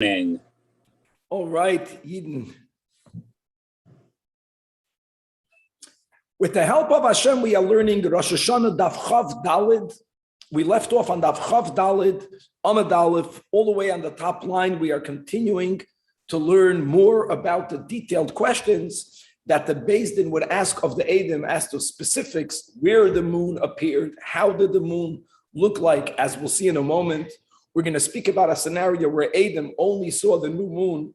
Morning. All right, Eden. With the help of Hashem, we are learning Rosh Hashana Daf Chav Dalid. We left off on Daf Chav Dalid, Amud Aleph, all the way on the top line. We are continuing to learn more about the detailed questions that the Beis Din would ask of the Eidim as to specifics, where the moon appeared, how did the moon look like, as we'll see in a moment. We're going to speak about a scenario where Adam only saw the new moon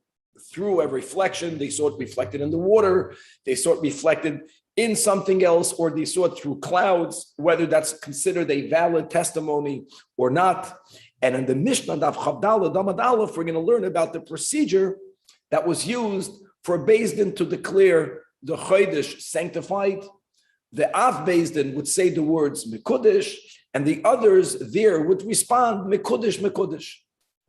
through a reflection. They saw it reflected in the water. They saw it reflected in something else, or they saw it through clouds, whether that's considered a valid testimony or not. And in the Mishnah, Daf Chavdala, Amud Aleph, we're going to learn about the procedure that was used for Beis Din to declare the Chodesh sanctified. The Av Beis Din would say the words Mekudesh, and the others there would respond, Mekudesh, Mekudesh.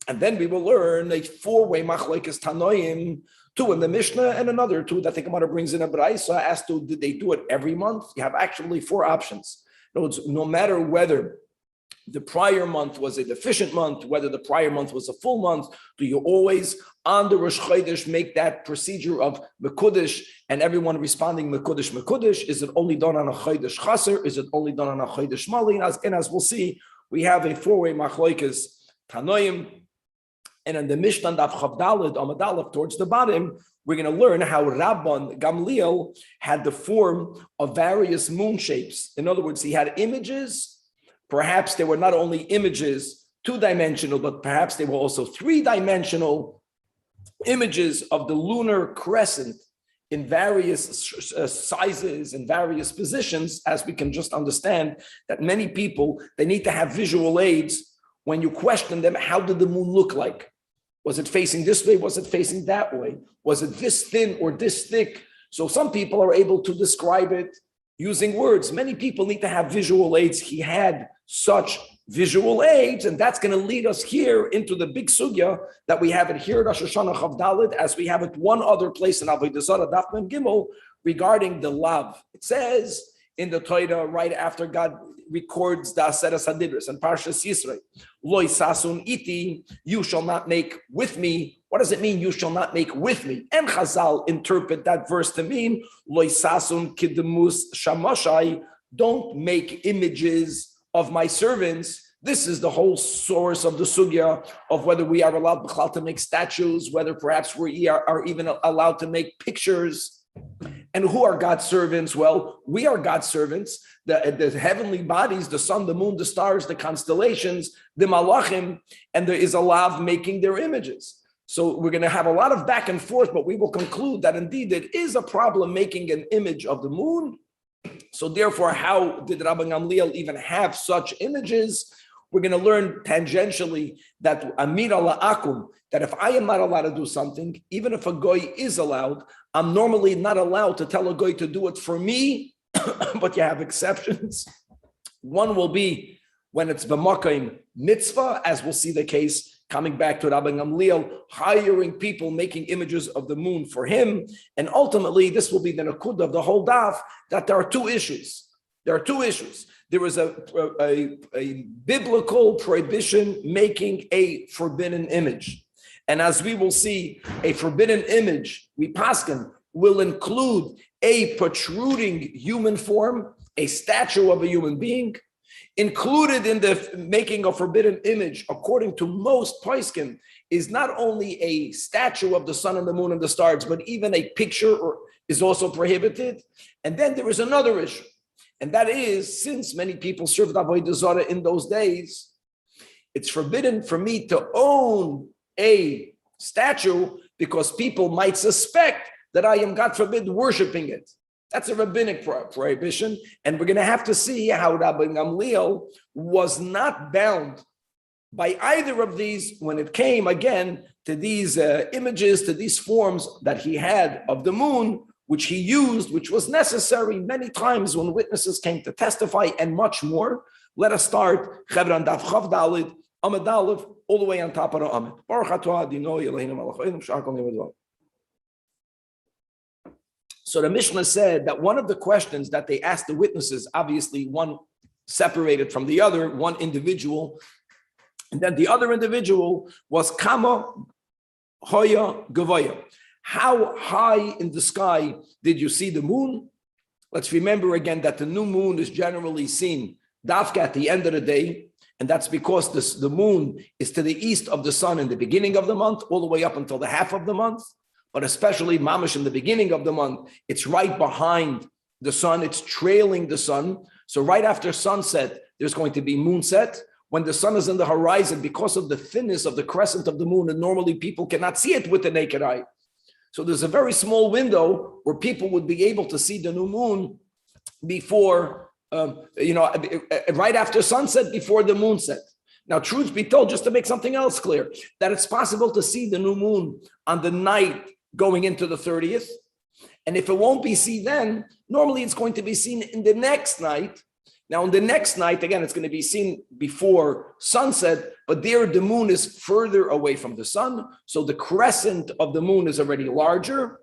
And then we will learn a four-way machlokes Tanoim, two in the Mishnah and another two that the Gemara brings in a Braisa as to did they do it every month? You have actually four options. No matter whether the prior month was a deficient month, whether the prior month was a full month, do you always on the Rosh Chodesh make that procedure of Mekudesh and everyone responding Mekudesh, Mekudesh? Is it only done on a Chodesh Chaser? Is it only done on a Chodesh Mali? And as we'll see, we have a four-way machlokes Tanoim. And in the Mishnah Daf Chavdalid, Amud Aleph, towards the bottom, we're going to learn how Rabban Gamlio had the form of various moon shapes. In other words, he had images. Perhaps they were not only images, two-dimensional, but perhaps they were also three-dimensional images of the lunar crescent in various sizes and various positions, as we can just understand that many people, they need to have visual aids when you question them, how did the moon look like? Was it facing this way? Was it facing that way? Was it this thin or this thick? So some people are able to describe it using words. Many people need to have visual aids. He had such visual aids, and that's going to lead us here into the big sugya that we have it here at Rosh Hashana Chav Dalid, as we have it one other place in Avodah Zarah Daf Mem Gimel regarding the lav. It says in the Torah right after God records the Aseres Hadibros and Parshas Yisro, Loi sasun iti, you shall not make with me. What does it mean, you shall not make with me? And Chazal interpret that verse to mean, Loi sasun kidemus shamashai, don't make images of my servants. This is the whole source of the sugya of whether we are allowed to make statues, whether perhaps we are even allowed to make pictures. And who are God's servants? Well, we are God's servants. The heavenly bodies, the sun, the moon, the stars, the constellations, the malachim, and there is a lav making their images. So we're going to have a lot of back and forth, but we will conclude that indeed it is a problem making an image of the moon. So therefore, how did Rabban Gamliel even have such images? We're going to learn tangentially that Amir Allah Akum, that if I am not allowed to do something, even if a goy is allowed, I'm normally not allowed to tell a goy to do it for me, but you have exceptions. One will be when it's b'makayim mitzvah, as we'll see the case coming back to Rabban Gamliel, hiring people, making images of the moon for him. And ultimately, this will be the nakud of the whole daf, that there are two issues. There are two issues. There is a biblical prohibition making a forbidden image. And as we will see, a forbidden image, we paskin, will include a protruding human form, a statue of a human being. Included in the making a forbidden image, according to most poskim, is not only a statue of the sun and the moon and the stars, but even a picture is also prohibited. And then there is another issue. And that is, since many people served Avodah Zarah in those days, it's forbidden for me to own a statue because people might suspect that I am, God forbid, worshiping it. That's a rabbinic prohibition. And we're going to have to see how Rabban Gamliel was not bound by either of these when it came, again, to these images, to these forms that he had of the moon, which he used, which was necessary many times when witnesses came to testify, and much more. Let us start Chevron Daf Chav Dalid, Amud Aleph, all the way on top of the Amud. Baruch atah Adonai Eloheinu melech haolam sha'ar kol yom. So the Mishnah said that one of the questions that they asked the witnesses, obviously one separated from the other, one individual, and then the other individual was Kama Hoya Gavoya. How high in the sky did you see the moon? Let's remember again that the new moon is generally seen dafka at the end of the day, and that's because the moon is to the east of the sun in the beginning of the month, all the way up until the half of the month, but especially mamash in the beginning of the month, it's right behind the sun, it's trailing the sun. So right after sunset, there's going to be moonset. When the sun is in the horizon, because of the thinness of the crescent of the moon, and normally people cannot see it with the naked eye. So there's a very small window where people would be able to see the new moon before, right after sunset, before the moon set. Now, truth be told, just to make something else clear, that it's possible to see the new moon on the night going into the 30th. And if it won't be seen then, normally it's going to be seen in the next night. Now, in the next night, again, it's going to be seen before sunset, but there the moon is further away from the sun. So the crescent of the moon is already larger.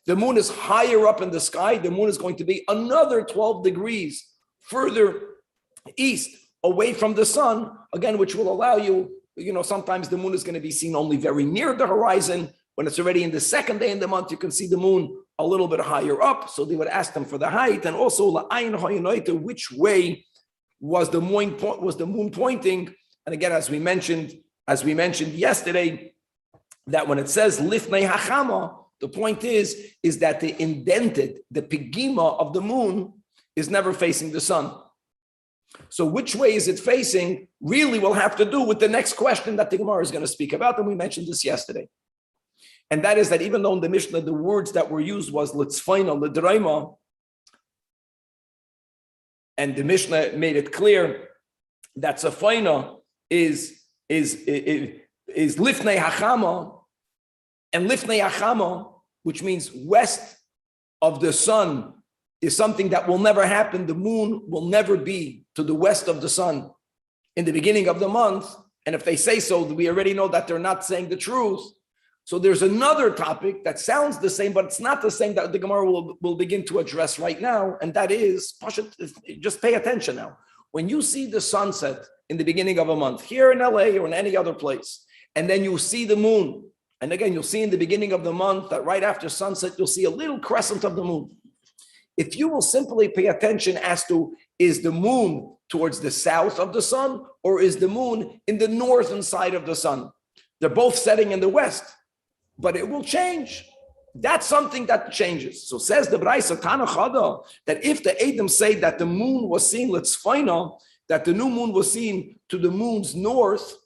The moon is higher up in the sky. The moon is going to be another 12 degrees further east away from the sun, again, which will allow you, sometimes the moon is going to be seen only very near the horizon. When it's already in the second day in the month, you can see the moon a little bit higher up. So they would ask them for the height, and also which way was the moon pointing. And again, as we mentioned yesterday, that when it says lifnei hachama, the point is that the pigima of the moon is never facing the sun. So which way is it facing really will have to do with the next question that the Gemara is going to speak about, and we mentioned this yesterday. And that is that even though in the Mishnah, the words that were used was litzfaina, lidraima, and the Mishnah made it clear that safaina is lifnei hachama, and lifnei hachama, which means west of the sun, is something that will never happen. The moon will never be to the west of the sun in the beginning of the month. And if they say so, we already know that they're not saying the truth. So there's another topic that sounds the same, but it's not the same, that the Gemara will begin to address right now. And that is, just pay attention now. When you see the sunset in the beginning of a month, here in LA or in any other place, and then you see the moon, and again, you'll see in the beginning of the month that right after sunset, you'll see a little crescent of the moon. If you will simply pay attention as to, is the moon towards the south of the sun, or is the moon in the northern side of the sun? They're both setting in the west, but it will change. That's something that changes. So says the Braisa Tanach that if the Edom say that the moon was seen, that the new moon was seen to the moon's north,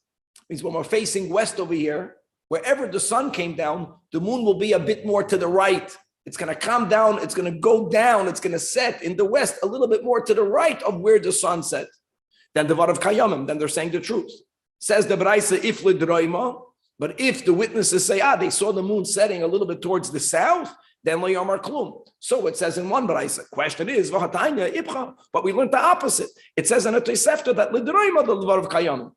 means when we're facing west over here, wherever the sun came down, the moon will be a bit more to the right. It's going to come down, it's going to go down, it's going to set in the west a little bit more to the right of where the sun set. Then the Var of Kayamim, then they're saying the truth. Says the Braisa, if lidroima, but if the witnesses say, they saw the moon setting a little bit towards the south, then lo yomar klum. So it says in one Braisa. Question is, v'hatanya ibcha, but we learned the opposite. It says in a Tosefta that lidroima the Var of Kayamim.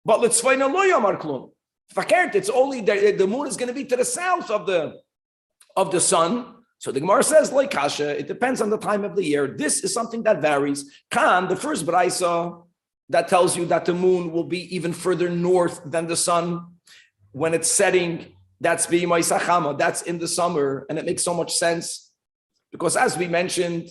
But let's find a lo yomar klum. Fakert, it's only the moon is going to be to the south of the sun. So the Gemara says, like kasha, it depends on the time of the year. This is something that varies. Kan, the first Braisa, that tells you that the moon will be even further north than the sun when it's setting. That's b'yimai sachama, that's in the summer, and it makes so much sense because, as we mentioned,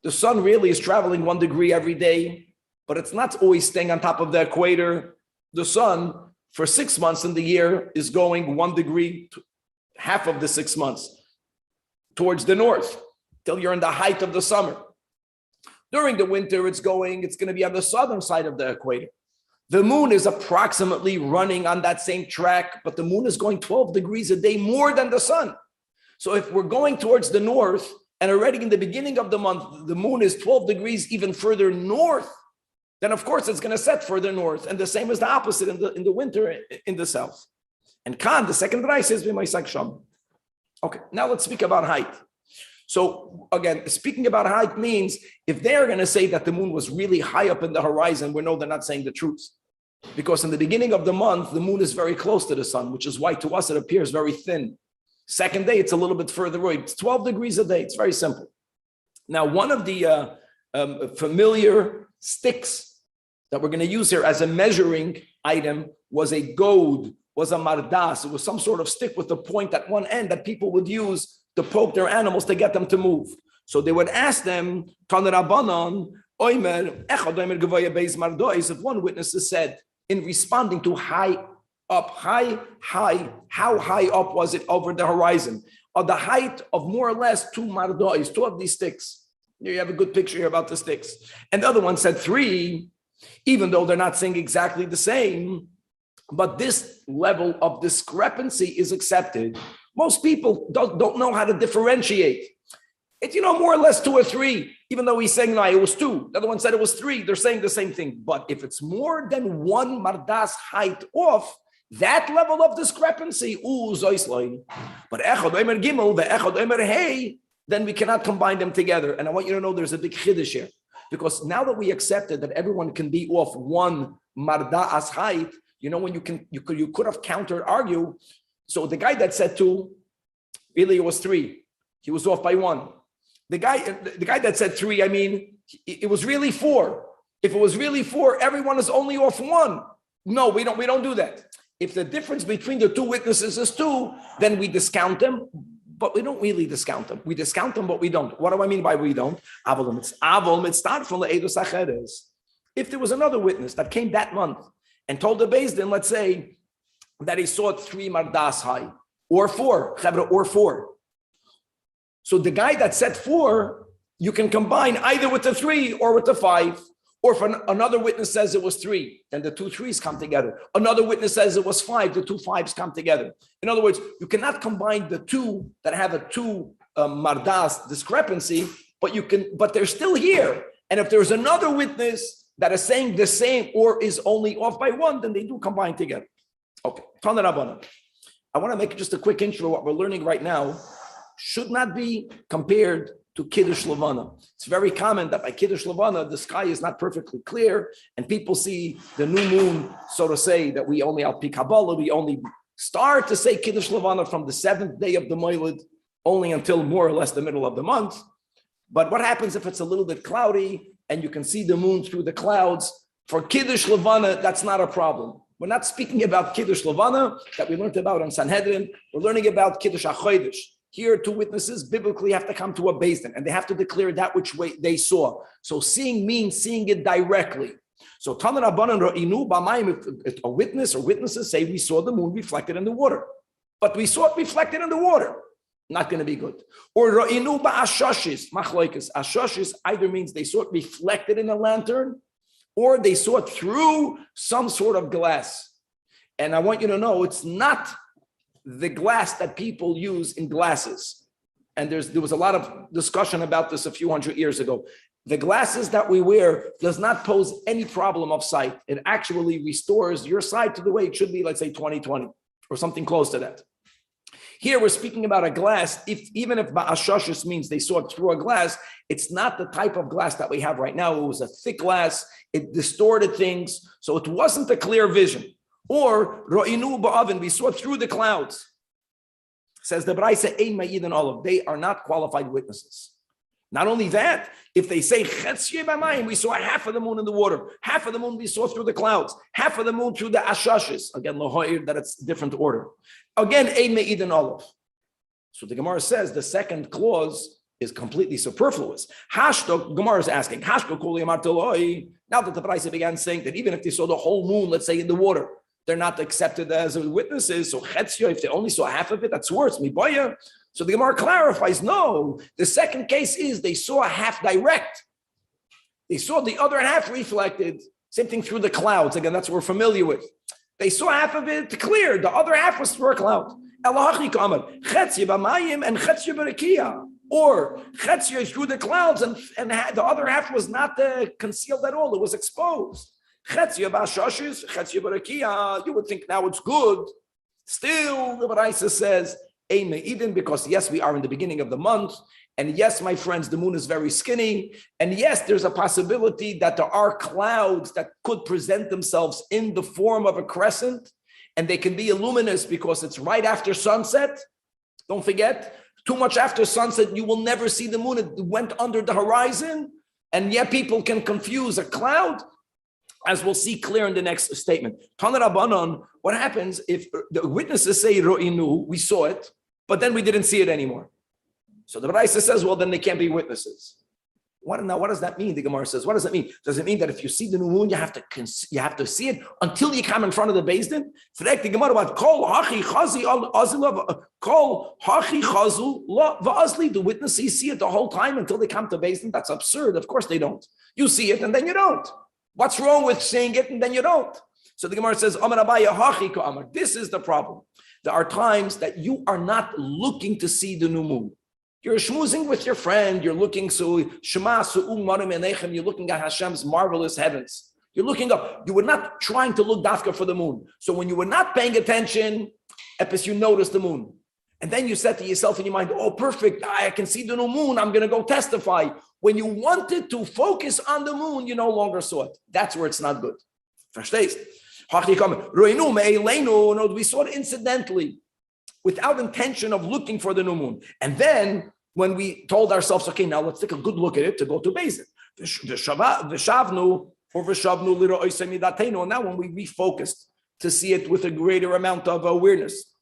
the sun really is traveling 1 degree every day, but it's not always staying on top of the equator. The sun, for 6 months in the year, is going 1 degree, half of the 6 months, towards the north, till you're in the height of the summer. During the winter, it's going to be on the southern side of the equator. The moon is approximately running on that same track, but the moon is going 12 degrees a day more than the sun. So if we're going towards the north, and already in the beginning of the month, the moon is 12 degrees even further north, then of course it's going to set further north. And the same is the opposite in the winter in the south. And Khan, the second Braisa is b'maisak sham. Okay, now let's speak about height. So again, speaking about height means if they're going to say that the moon was really high up in the horizon, we know they're not saying the truth. Because in the beginning of the month, the moon is very close to the sun, which is why to us it appears very thin. Second day, it's a little bit further away. It's 12 degrees a day. It's very simple. Now, one of the familiar sticks that we're going to use here as a measuring item was a goad was a mardas. It was some sort of stick with a point at one end that people would use to poke their animals to get them to move. So they would ask them, if one witness has said, in responding to how high up was it over the horizon? Or the height of more or less 2 mardois, 2 of these sticks. Here you have a good picture here about the sticks. And the other one said 3, even though they're not saying exactly the same, but this level of discrepancy is accepted. Most people don't know how to differentiate. It's, more or less 2 or 3, even though he's saying, no, it was 2. The other one said it was 3. They're saying the same thing. But if it's more than 1 mardas height off, that level of discrepancy, but echad omer gimel, ve'echad omer hey, then we cannot combine them together. And I want you to know there's a big chiddush here. Because now that we accepted that everyone can be off 1 mardas height, when you could have counter-argue. So the guy that said 2, really it was 3. He was off by 1. The guy that said 3, it was really 4. If it was really 4, everyone is only off 1. No, we don't do that. If the difference between the 2 witnesses is 2, then we discount them, but we don't really discount them. We discount them, but we don't. What do I mean by we don't? If there was another witness that came that month and told the Beis Din, let's say, that he saw 3 mardas high, or 4, or 4. So the guy that said 4, you can combine either with the 3 or with the 5. Or if another witness says it was 3, then the 2 3s come together. Another witness says it was 5, the 2 5s come together. In other words, you cannot combine the 2 that have a 2 mardas discrepancy, but they're still here. And if there's another witness that is saying the same or is only off by 1, then they do combine together. Okay. I want to make just a quick intro. What we're learning right now should not be compared to Kiddush Levana. It's very common that by Kiddush Levana, the sky is not perfectly clear, and people see the new moon, so to say, that we only, al pi Kabbalah, we only start to say Kiddush Levana from the 7th day of the Moiled, only until more or less the middle of the month. But what happens if it's a little bit cloudy, and you can see the moon through the clouds? For Kiddush Levana, that's not a problem. We're not speaking about Kiddush Levana that we learned about on Sanhedrin. We're learning about Kiddush HaChodesh. Here, 2 witnesses biblically have to come to a Beis Din, and they have to declare that which way they saw. So seeing means seeing it directly. So Tanach Rabbanan Ra'inu B'mayim, if a witness or witnesses say we saw the moon reflected in the water, but we saw it reflected in the water, not going to be good. Or Ra'inu Ba'ashashis, Machlokes. Ashashis either means they saw it reflected in a lantern, or they saw it through some sort of glass. And I want you to know it's not the glass that people use in glasses. And there was a lot of discussion about this a few hundred years ago. The glasses that we wear does not pose any problem of sight. It actually restores your sight to the way it should be, let's say 20/20 or something close to that. Here we're speaking about a glass. Even if ba'ashashis means they saw it through a glass, it's not the type of glass that we have right now. It was a thick glass. It distorted things. So it wasn't a clear vision. Or ro'inu ba'avin, we saw through the clouds. Says the Braisa, ein ma'id and olive. They are not qualified witnesses. Not only that, if they say we saw half of the moon in the water, half of the moon we saw through the clouds, half of the moon through the ashashis. Again, lohoir, that it's different order. Again, ein ma'id and olive. So the Gemara says the second clause is completely superfluous. Hashtok, Gemara is asking, Hashtok kuli amarteloi. Now that the Braisa began saying that even if they saw the whole moon, let's say in the water, they're not accepted as witnesses. So chetzio, if they only saw half of it, that's worse. Miboya. So the Gemara clarifies, no, the second case is they saw half direct. They saw the other half reflected. Same thing through the clouds. Again, that's what we're familiar with. They saw half of it clear. The other half was through a cloud. Elyahu kamer, chetzio b'mayim and chetzio b'rekia. Or chetzio through the clouds and the other half was not concealed at all. It was exposed. You would think now it's good. Still, the Braisa says, because yes, we are in the beginning of the month. And yes, my friends, the moon is very skinny. And yes, there's a possibility that there are clouds that could present themselves in the form of a crescent. And they can be luminous because it's right after sunset. Don't forget, too much after sunset, you will never see the moon. It went under the horizon. And yet people can confuse a cloud. as we'll see clear in the next statement. Tana Rabbanon, what happens if the witnesses say, Ro'inu, we saw it, but then we didn't see it anymore? So the Baraisa says, well, then they can't be witnesses. What does that mean? The Gemara says, what does it mean? Does it mean that if you see the new moon, you have to see it until you come in front of the Beis Din? The Gemara about kol hachi chazi kol hachi chazu va'azli. The witnesses see it the whole time until they come to Beis Din. That's absurd. Of course they don't. You see it and then you don't. What's wrong with seeing it and then you don't? So the Gemara says, Amar Abaya hachi ka amar. This is the problem. There are times that you are not looking to see the new moon. You're schmoozing with your friend. You're looking you're looking at Hashem's marvelous heavens. You're looking up. You were not trying to look dafka for the moon. So when you were not paying attention, you noticed the moon. And then you said to yourself in your mind, oh, perfect. I can see the new moon. I'm going to go testify. When you wanted to focus on the moon, you no longer saw it. That's where it's not good. Verstehst? No, we saw it incidentally, without intention of looking for the new moon. And then when we told ourselves, okay, now let's take a good look at it to go to Beis Din. And now when we refocused to see it with a greater amount of awareness,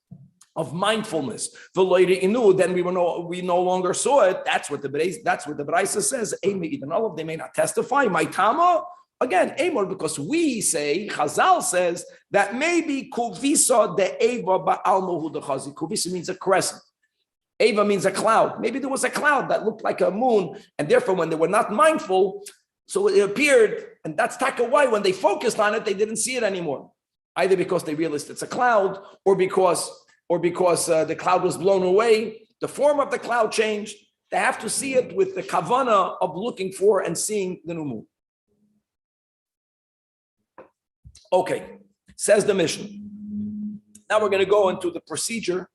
of mindfulness, then we no longer saw it. That's what the Baraisa says. Even all of them may not testify. My Tama, again, Amor, because we say, Chazal says that maybe Kuvisa de Eva ba'almohu de Chazi. Kuvisa means a crescent. Eva means a cloud. Maybe there was a cloud that looked like a moon, and therefore when they were not mindful, so it appeared, and that's taka why when they focused on it, they didn't see it anymore. Either because they realized it's a cloud, or because the cloud was blown away, the form of the cloud changed. They have to see it with the kavana of looking for and seeing the new moon. Okay, says the Mishnah. Now we're going to go into the procedure.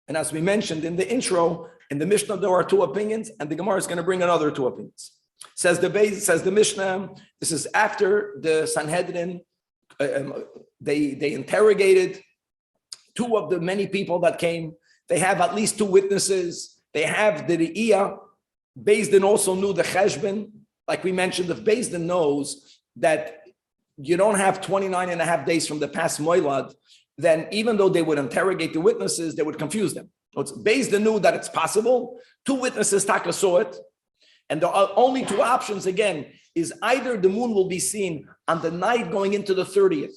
And as we mentioned in the intro, in the Mishnah, there are two opinions, and the Gemara is going to bring another two opinions. Says the Mishnah, this is after the Sanhedrin, they interrogated two of the many people that came. They have at least two witnesses. They have the Re'iyah. Beis Din also knew the Cheshbon. Like we mentioned, if Beis Din knows that you don't have 29 and a half days from the past Moilad, then even though they would interrogate the witnesses, they would confuse them. So Beis Din knew that it's possible. Two witnesses, Taka, saw it. And the only two options, again, is either the moon will be seen on the night going into the 30th.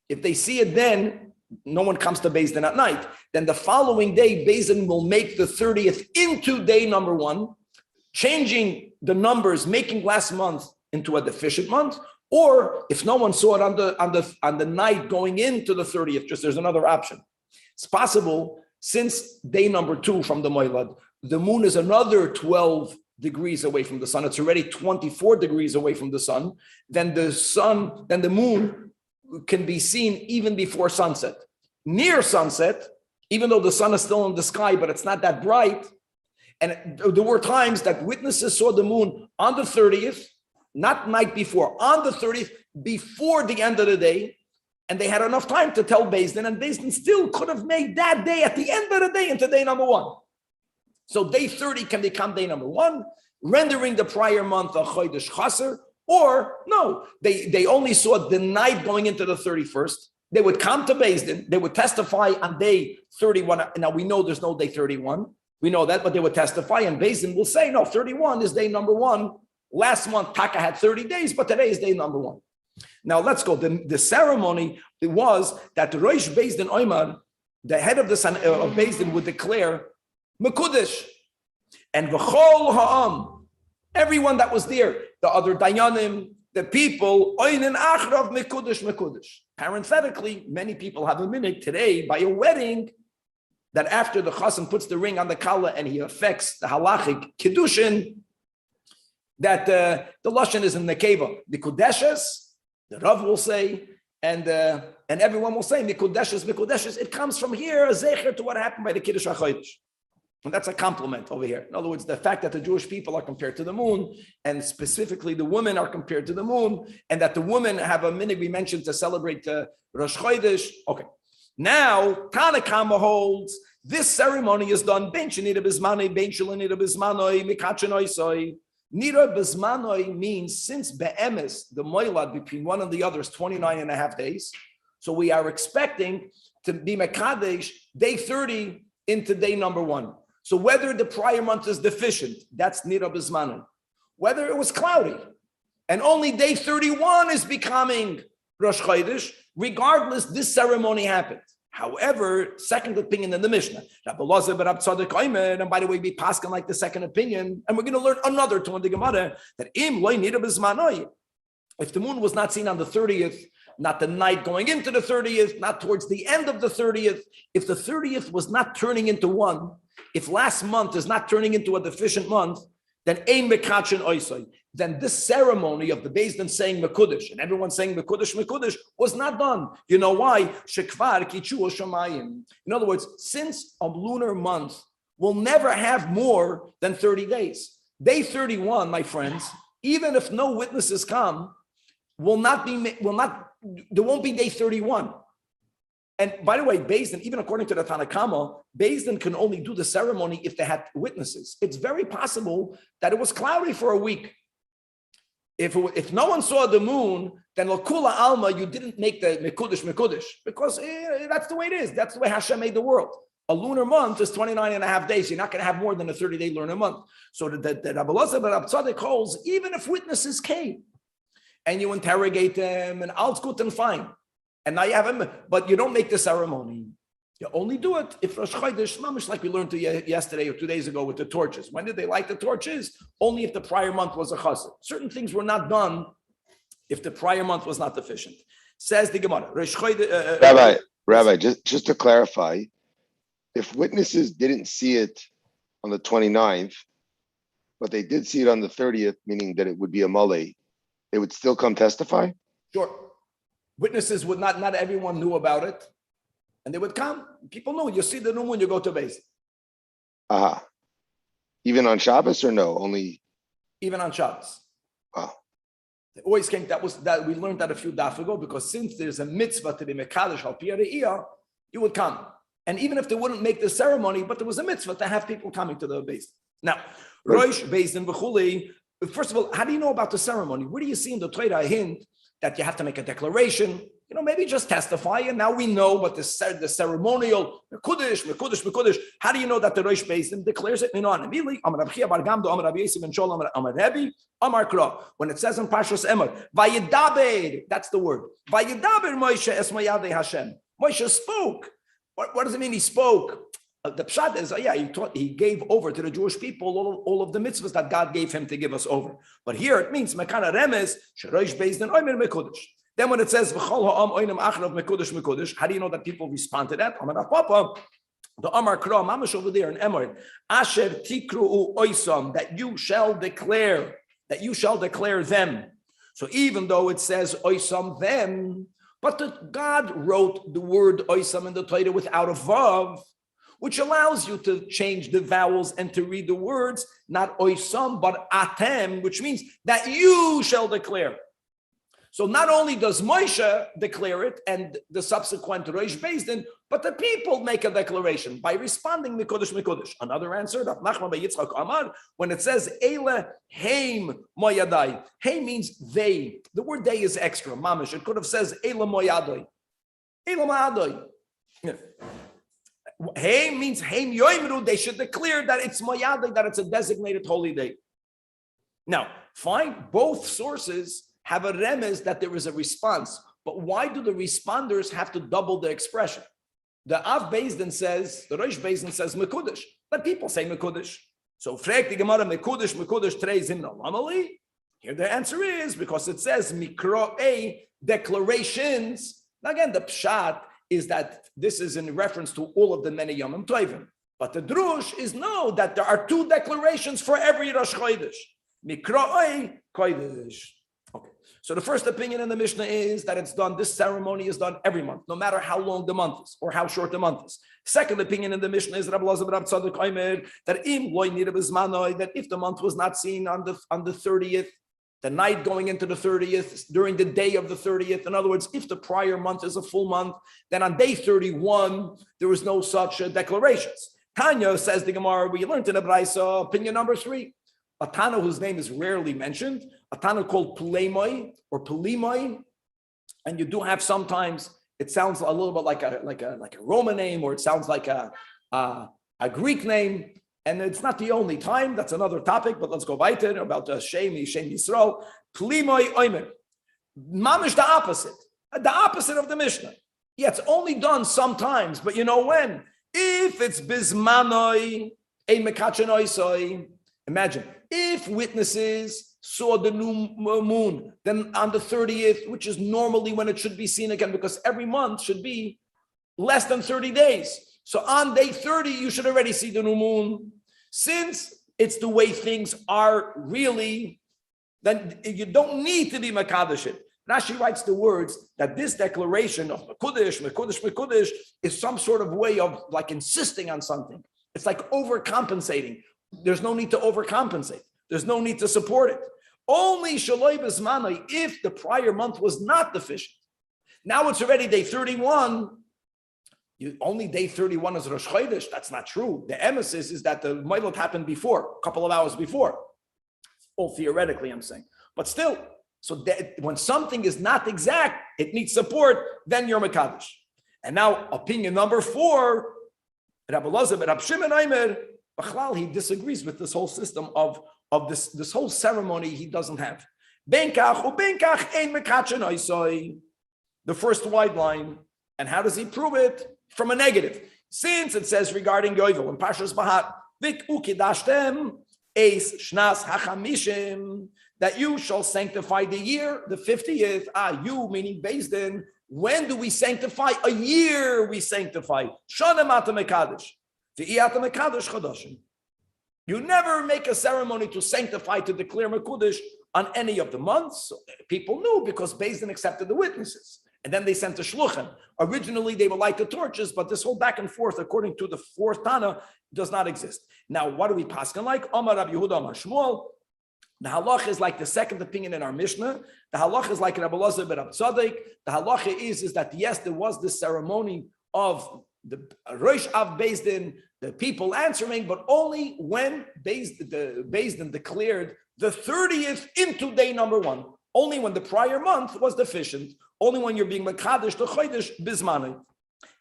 If they see it then, no one comes to Beis Din at night. Then the following day, Beis Din will make the 30th into day number one, changing the numbers, making last month into a deficient month. Or if no one saw it on the night going into the 30th, just there's another option. It's possible, since day number two from the Moilad, the moon is another 12 degrees away from the sun. It's already 24 degrees away from the sun. Then the moon can be seen even before sunset. Near sunset, even though the sun is still in the sky, but it's not that bright. And there were times that witnesses saw the moon on the 30th, not night before, on the 30th, before the end of the day, and they had enough time to tell Beis Din, and Beis Din still could have made that day at the end of the day into day number one. So day 30 can become day number one, rendering the prior month a chodesh chaser, or no, they only saw the night going into the 31st. They would come to Beis Din, they would testify on day 31. Now we know there's no day 31, we know that, but they would testify, and Beis Din will say, no, 31 is day number one. Last month, Taka had 30 days, but today is day number one. Now let's go. The ceremony, it was that the Rosh Beis Din Oimar, the head of the of Beis Din, would declare Mekudesh, and V'chol Ha'am, everyone that was there, the other Dayanim, the people, Oinen Achrav Mekudesh. Parenthetically, many people have a minute today by a wedding that after the Hassan puts the ring on the Kala and he affects the halachic Kiddushin, that the Lashon is in MERCAVA. The Kudeshes, the Rav will say, and everyone will say, Mikudeshes. It comes from here, a zecher to what happened by the Kiddush HaChodesh. And that's a compliment over here. In other words, the fact that the Jewish people are compared to the moon, and specifically the women are compared to the moon, and that the women have a minute we mentioned to celebrate Rosh Chodesh. Okay. Now, Tanach holds this ceremony is done. Nira bezmanoi means since be'emes, the moilad between one and the other is 29 and a half days. So we are expecting to be mekadesh day 30 into day number 1. So whether the prior month is deficient, that's nira bezmanoi. Whether it was cloudy and only day 31 is becoming Rosh Chodesh, regardless, this ceremony happened. However, second opinion in the Mishnah, and by the way, we paskin like the second opinion, and we're going to learn another to the Gemara that if the moon was not seen on the 30th, not the night going into the 30th, not towards the end of the 30th, if the 30th was not turning into 1, if last month is not turning into a deficient month, then ein mekachin oisai. Then this ceremony of the Beis Din saying mekudesh and everyone saying mekudesh was not done. You know why? Shekvar kichu shamayim. In other words, since a lunar month will never have more than 30 days. Day 31, my friends, even if no witnesses come, there won't be day 31. And by the way, Beis Din, even according to the Tanach, Beis Din can only do the ceremony if they had witnesses. It's very possible that it was cloudy for a week. If no one saw the moon, then L'Kula Alma, you didn't make the Mekudesh, because that's the way it is. That's the way Hashem made the world. A lunar month is 29 and a half days. You're not going to have more than a 30-day lunar month. So the Rabbi Elazar ben Tzaddik holds, even if witnesses came and you interrogate them and all's good and fine, and now you have him, but you don't make the ceremony. You only do it if Rosh Chodesh, mamish, like we learned yesterday or 2 days ago with the torches. When did they light the torches? Only if the prior month was a chassid. Certain things were not done if the prior month was not deficient. Says the Gemara. Rabbi, just to clarify, if witnesses didn't see it on the 29th, but they did see it on the 30th, meaning that it would be a malay, they would still come testify? Sure. Witnesses would not everyone knew about it. And they would come. People know. You see the new moon, you go to Beis Din. Even on Shabbos or no? Only even on Shabbos. Wow. They always came. That we learned that a few daf ago, because since there's a mitzvah to be mekadesh al pi re'iyah, you would come. And even if they wouldn't make the ceremony, but there was a mitzvah to have people coming to the Beis Din. Now, Rosh Beis Din v'chuli. First of all, how do you know about the ceremony? Where do you see in the Torah a hint that you have to make a declaration? Maybe just testify, and now we know what the ceremonial mekudesh. How do you know that the Rosh Beis Din declares it? When it says in Parshas Emor, Vayedaber, that's the word. Vayedaber Moshe es mayadei Hashem. Moshe spoke. What does it mean? He spoke. The pshat is, he gave over to the Jewish people all of the mitzvahs that God gave him to give us over. But here it means mekana remes sherosh Beis Din omer mekudesh. Then when it says v'chol ha'am oinem achrav mekudesh, how do you know that people respond to that? The Amar Kra mamash over there in Emor, asher tikru oisam, that you shall declare them. So even though it says oisam them, but God wrote the word oisam in the Torah without a vav, which allows you to change the vowels and to read the words, not oisam, but atem, which means that you shall declare. So not only does Moshe declare it and the subsequent Rosh Beis Din, but the people make a declaration by responding mekudesh. Another answer, when it says Eile Heim Moyadai. Heim means they. The word they is extra, mamish. It could have says Eile Moyadai. Eile Moyadai. Heim means Heim Yoimru. They should declare that it's Moyadai, that it's a designated holy day. Now, fine, both sources have a remez that there is a response. But why do the responders have to double the expression? The Av Beis Din says, the Rosh Beis Din says Mekudesh, but people say Mekudesh. So frag the Gemara Mekudesh treis him normally. Here the answer is because it says Mikro'e declarations. Now again, the pshat is that this is in reference to all of the many Yomim Tovim. But the drush is that there are 2 declarations for every Rosh Chodesh. Mikro'e Kodesh. Okay. So the first opinion in the Mishnah is that it's done, this ceremony is done every month, no matter how long the month is or how short the month is. Second opinion in the Mishnah is that if the month was not seen on the 30th, the night going into the 30th, during the day of the 30th, in other words, if the prior month is a full month, then on day 31, there is no such declarations. Tanya says the Gemara, we learned in the Braisa, opinion number 3. a Tana whose name is rarely mentioned, a Tana called Pulemoi or Pulimoi, and you do have sometimes it sounds a little bit like a Roman name, or it sounds like a Greek name, and it's not the only time. That's another topic, but let's go weiter about Shem Yisrael. Pulimoi Oimer, mamish the opposite of the Mishnah. Yeah, it's only done sometimes, but you know when? If it's bismanoi, a mekachenoisoi. Imagine if witnesses saw the new moon, then on the 30th, which is normally when it should be seen again, because every month should be less than 30 days. So on day 30, you should already see the new moon. Since it's the way things are really, then you don't need to be mekadosh. Rashi writes the words that this declaration of mekudesh is some sort of way of like insisting on something. It's like overcompensating. There's no need to overcompensate. There's no need to support it. Only shaloi b'zmanai, if the prior month was not deficient. Now it's already day 31. Only day 31 is Rosh Chodesh. That's not true. The emesis is that the Mailot happened before, a couple of hours before. All theoretically, I'm saying. But still, so that when something is not exact, it needs support, then you're Mekadosh. And now, opinion number 4, Rabbi Elazar, Rabbi Shimon Aimer, Bachlal, he disagrees with this whole system of this whole ceremony he doesn't have. Benkach ubenkach ein mekatchen oisoi. The first wide line. And how does he prove it? From a negative. Since it says regarding Yovel in Parshas Bahat, Vik ukidashtem eis shnas hachamishim, that you shall sanctify the year, the 50th. You meaning based in, when do we sanctify? A year we sanctify. Shana mata mekadosh. V'iyata mekadosh chodoshim. You never make a ceremony to sanctify, to declare mekudesh on any of the months. So people knew because Beis Din accepted the witnesses. And then they sent the shluchim. Originally, they would light the torches, but this whole back and forth, according to the fourth Tana, does not exist. Now, what do we paskin like? Omar Rabbi Yehuda Omar Shmuel. The halach is like the second opinion in our Mishnah. The halach is like Rabbi Elazar ben Tzaddik. The halacha is that yes, there was this ceremony of the Rosh Av Beis Din, the people answering, but only when the Beis Din declared the 30th into day number 1. Only when the prior month was deficient. Only when you're being mekadosh the chodesh bismanai.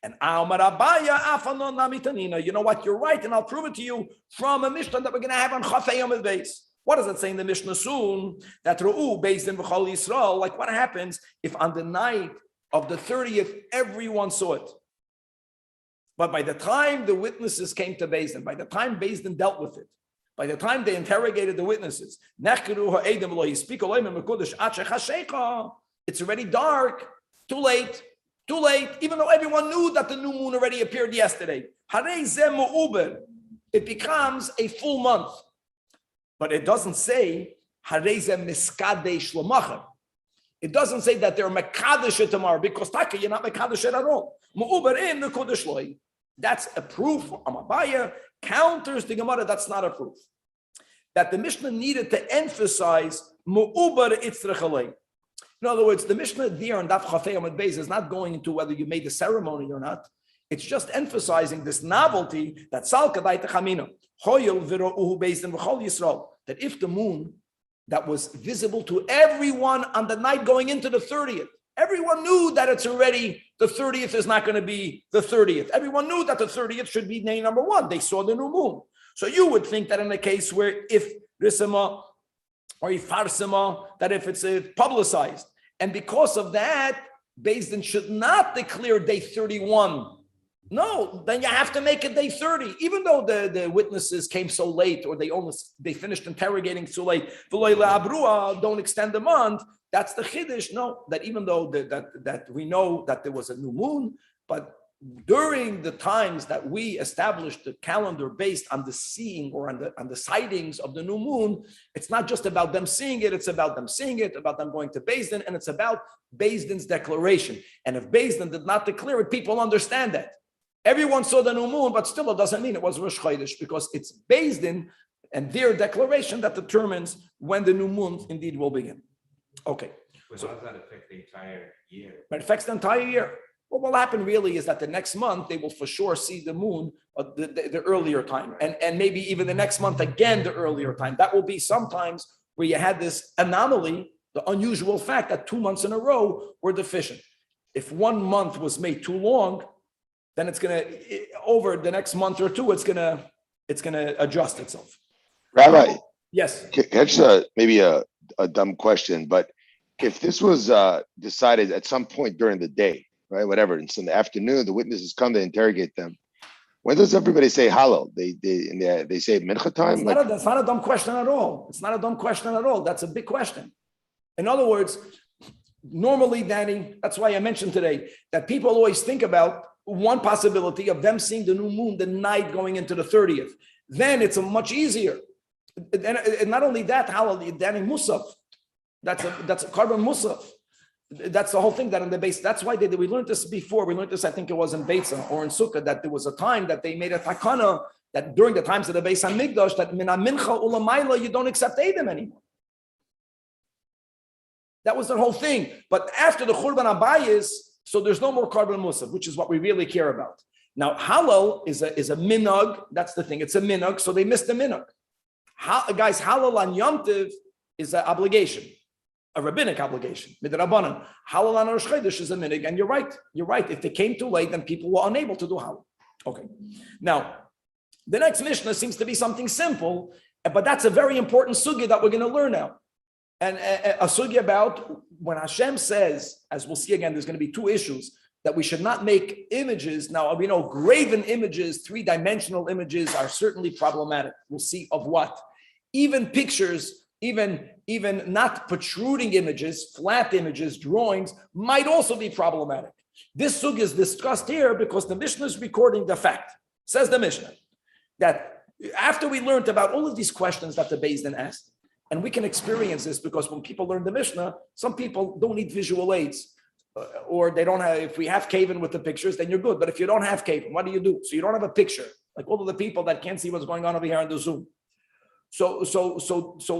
And Amar Abaya afanon namitanina. You know what? You're right, and I'll prove it to you from a Mishnah that we're going to have on Chafei Yom Beis. What does it say in the Mishnah soon? That Ru'u Beis Din v'chol Yisrael. Like what happens if on the night of the 30th everyone saw it? But by the time the witnesses came to Beis Din, by the time Beis Din dealt with it, by the time they interrogated the witnesses, it's already dark, too late, even though everyone knew that the new moon already appeared yesterday. It becomes a full month. But it doesn't say, it doesn't say that they're mekadosh tomorrow, because taka, you're not mekadosh at all. That's a proof. Amabaya counters the Gemara. That's not a proof. That the Mishnah needed to emphasize mu'ubar itzrachalei. In other words, the Mishnah there on Daf Chafei Amud Beis is not going into whether you made the ceremony or not. It's just emphasizing this novelty that Sal Kadai Techamina Hoyel V'Ro'uhu Beis Din V'Chol Yisrael, that if the moon that was visible to everyone on the night going into the 30th, everyone knew that it's already, the 30th is not going to be the 30th. Everyone knew that the 30th should be day number 1. They saw the new moon. So you would think that in a case where if Risama or Ifarsima, that if it's publicized, and because of that, Beis Din should not declare day 31. No, then you have to make it day 30, even though the witnesses came so late, or they finished interrogating so late. Don't extend the month. That's the chiddush. No, that even though that we know that there was a new moon, but during the times that we established the calendar based on the seeing or on the sightings of the new moon, it's not just about them seeing it, it's about them seeing it, about them going to Beis Din, and it's about Beis Din's declaration. And if Beis Din did not declare it, people understand that. Everyone saw the new moon, but still it doesn't mean it was Rosh Chodesh, because it's Beis Din and their declaration that determines when the new moon indeed will begin. Okay. But how does that affect the entire year? But it affects the entire year. What will happen really is that the next month they will for sure see the moon the earlier time, and maybe even the next month again the earlier time. That will be sometimes where you had this anomaly, the unusual fact that 2 months in a row were deficient. If 1 month was made too long, then it's gonna over the next month or two, it's gonna adjust itself. Rabbi, Yes. That's maybe a dumb question, but if this was decided at some point during the day, right, whatever, it's in the afternoon, the witnesses come to interrogate them. When does everybody say halal? They say mincha time? That's not a dumb question at all. It's not a dumb question at all. That's a big question. In other words, normally, Danny, that's why I mentioned today that people always think about one possibility of them seeing the new moon the night going into the 30th. Then it's a much easier. And not only that, halal, Danny Musaf. That's a carbon musaf. That's the whole thing that in the base. That's why we learned this before. We learned this, I think it was in Beitzah or in Sukkah, that there was a time that they made a takana that during the times of the Beis HaMikdash, that mina mincha ulamayla, you don't accept Edom anymore. That was the whole thing. But after the Churban Abayis, so there's no more carbon musaf, which is what we really care about. Now, halal is a minhag. That's the thing. It's a minhag, so they missed the minhag. Guys, halal on Yom Tov is an obligation. A rabbinic obligation, midrabanan. Halal on Rosh Chodesh is a minhag, and you're right. You're right. If they came too late, then people were unable to do halal. Okay. Now, the next Mishnah seems to be something simple, but that's a very important sugya that we're going to learn now. And a sugya about when Hashem says, as we'll see again, there's going to be two issues, that we should not make images. Now, we know graven images, three-dimensional images are certainly problematic. We'll see of what. Even pictures, even not protruding images, flat images, drawings, might also be problematic. This sugya is discussed here because the Mishnah is recording the fact. Says the Mishnah, that after we learned about all of these questions that the Beis Din asked, and we can experience this because when people learn the Mishnah, some people don't need visual aids, or they don't have, if we have kaven with the pictures, then you're good. But if you don't have kaven, what do you do? So you don't have a picture, like all of the people that can't see what's going on over here on the Zoom. So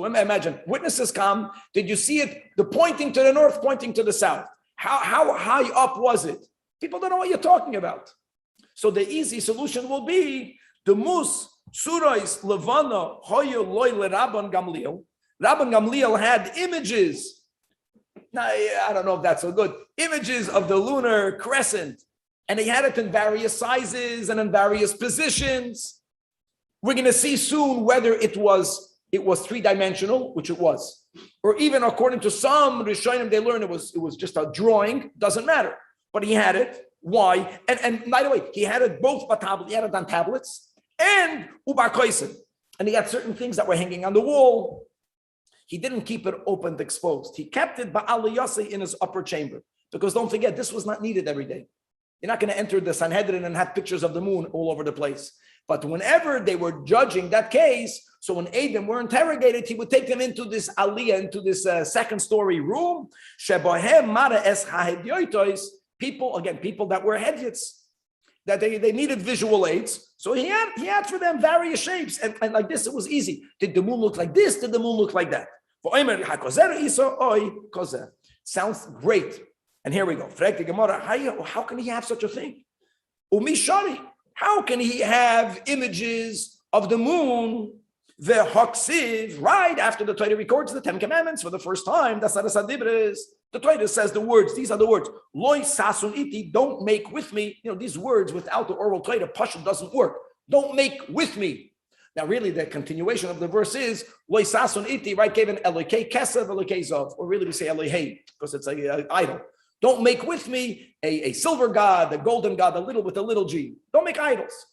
imagine, witnesses come, did you see it? The pointing to the north, pointing to the south. How high up was it? People don't know what you're talking about. So the easy solution will be, the mus, surais, levana, hoyo loy le Rabban Gamlio. Rabban Gamliel had images. Now, I don't know if that's so good. Images of the lunar crescent. And he had it in various sizes and in various positions. We're going to see soon whether it was three-dimensional, which it was. Or even according to some Rishonim, they learned it was just a drawing. Doesn't matter. But he had it. Why? And by the way, he had it both on tablets. He had it on tablets and ubar koisen. And he had certain things that were hanging on the wall. He didn't keep it open, exposed. He kept it by Aliyah in his upper chamber. Because don't forget, this was not needed every day. You're not going to enter the Sanhedrin and have pictures of the moon all over the place. But whenever they were judging that case, so when Adam were interrogated, he would take them into this Aliyah, into this second story room. People that were hedyots, that they needed visual aids. So he had for them various shapes. And like this, it was easy. Did the moon look like this? Did the moon look like that? Sounds great. And here we go. How can he have such a thing? How can he have images of the moon, the Haksiv, right after the Torah records the 10 Commandments for the first time? That's not a Sadibres. The Torah says the words, these are the words. Loi sasun iti, don't make with me. You know, these words without the oral Torah, Pashut doesn't work. Don't make with me. Now, really, the continuation of the verse is Loi sasun iti, right? Gave an Elokei Kesav, Elokei Zov, or really we say Elohei because it's an idol. Don't make with me a silver god, a golden god, with a little g. Don't make idols.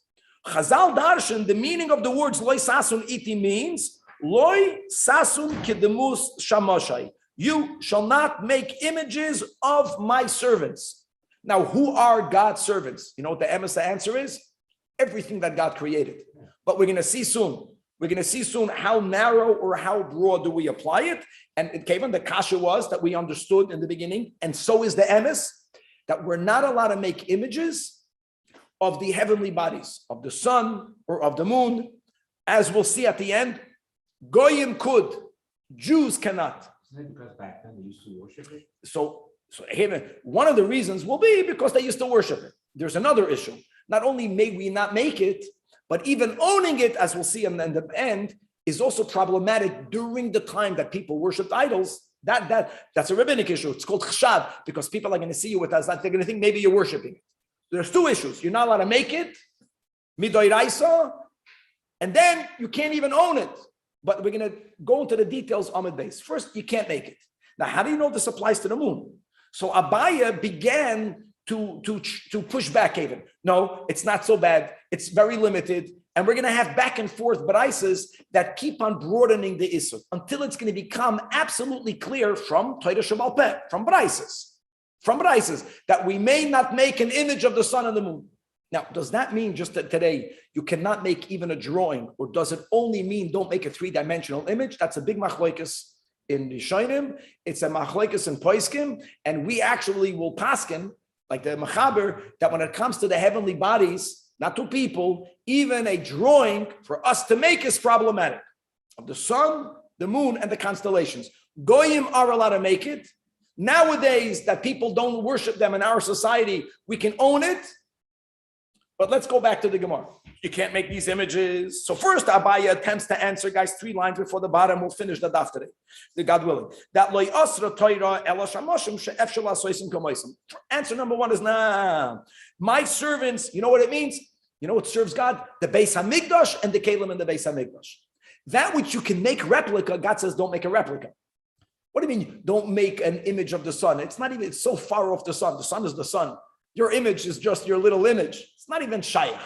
Chazal Darshan, the meaning of the words Loi sasun iti means Loi sasun kedemus shamoshai. You shall not make images of my servants. Now, who are God's servants? You know what the answer is? Everything that God created. But we're going to see soon. We're going to see soon how narrow or how broad do we apply it. And it came on the kasha was that we understood in the beginning, and so is the emes, that we're not allowed to make images of the heavenly bodies, of the sun or of the moon. As we'll see at the end, Goyim could, Jews cannot. Isn't it because back then they used to worship it? So So one of the reasons will be because they used to worship it. There's another issue. Not only may we not make it, but even owning it, as we'll see in the end, is also problematic during the time that people worshipped idols. That's a rabbinic issue. It's called chshad, because people are going to see you with us. They're going to think maybe you're worshiping it. There's two issues. You're not allowed to make it, midoiraisa, and then you can't even own it. But we're going to go into the details on the base. First, you can't make it. Now, how do you know this applies to the moon? So Abaya began to push back even. No, it's not so bad. It's very limited. And we're going to have back and forth braises that keep on broadening the issue until it's going to become absolutely clear from Torah Shebal Peh, from braises, that we may not make an image of the sun and the moon. Now, does that mean just that today you cannot make even a drawing, or does it only mean don't make a three-dimensional image? That's a big machlokes in the Rishonim. It's a machlokes in Poskim, and we actually will paskin, like the Mechaber, that when it comes to the heavenly bodies, not to people, even a drawing for us to make is problematic. Of the sun, the moon, and the constellations. Goyim are allowed to make it. Nowadays, that people don't worship them in our society, we can own it. But let's go back to the Gemara. You can't make these images. So first, Abaya attempts to answer, guys, 3 lines before the bottom. We'll finish the daf today, God willing. That loy asra Torah ela shamoshim she'ef shel asoisim kamoisim. Answer number 1 is nah. My servants, you know what it means? You know what serves God? The Beis Hamikdash and the Kelim in the Beis Hamikdash. That which you can make replica, God says don't make a replica. What do you mean don't make an image of the sun? It's not even, it's so far off the sun. The sun is the sun. Your image is just your little image. It's not even shaykh.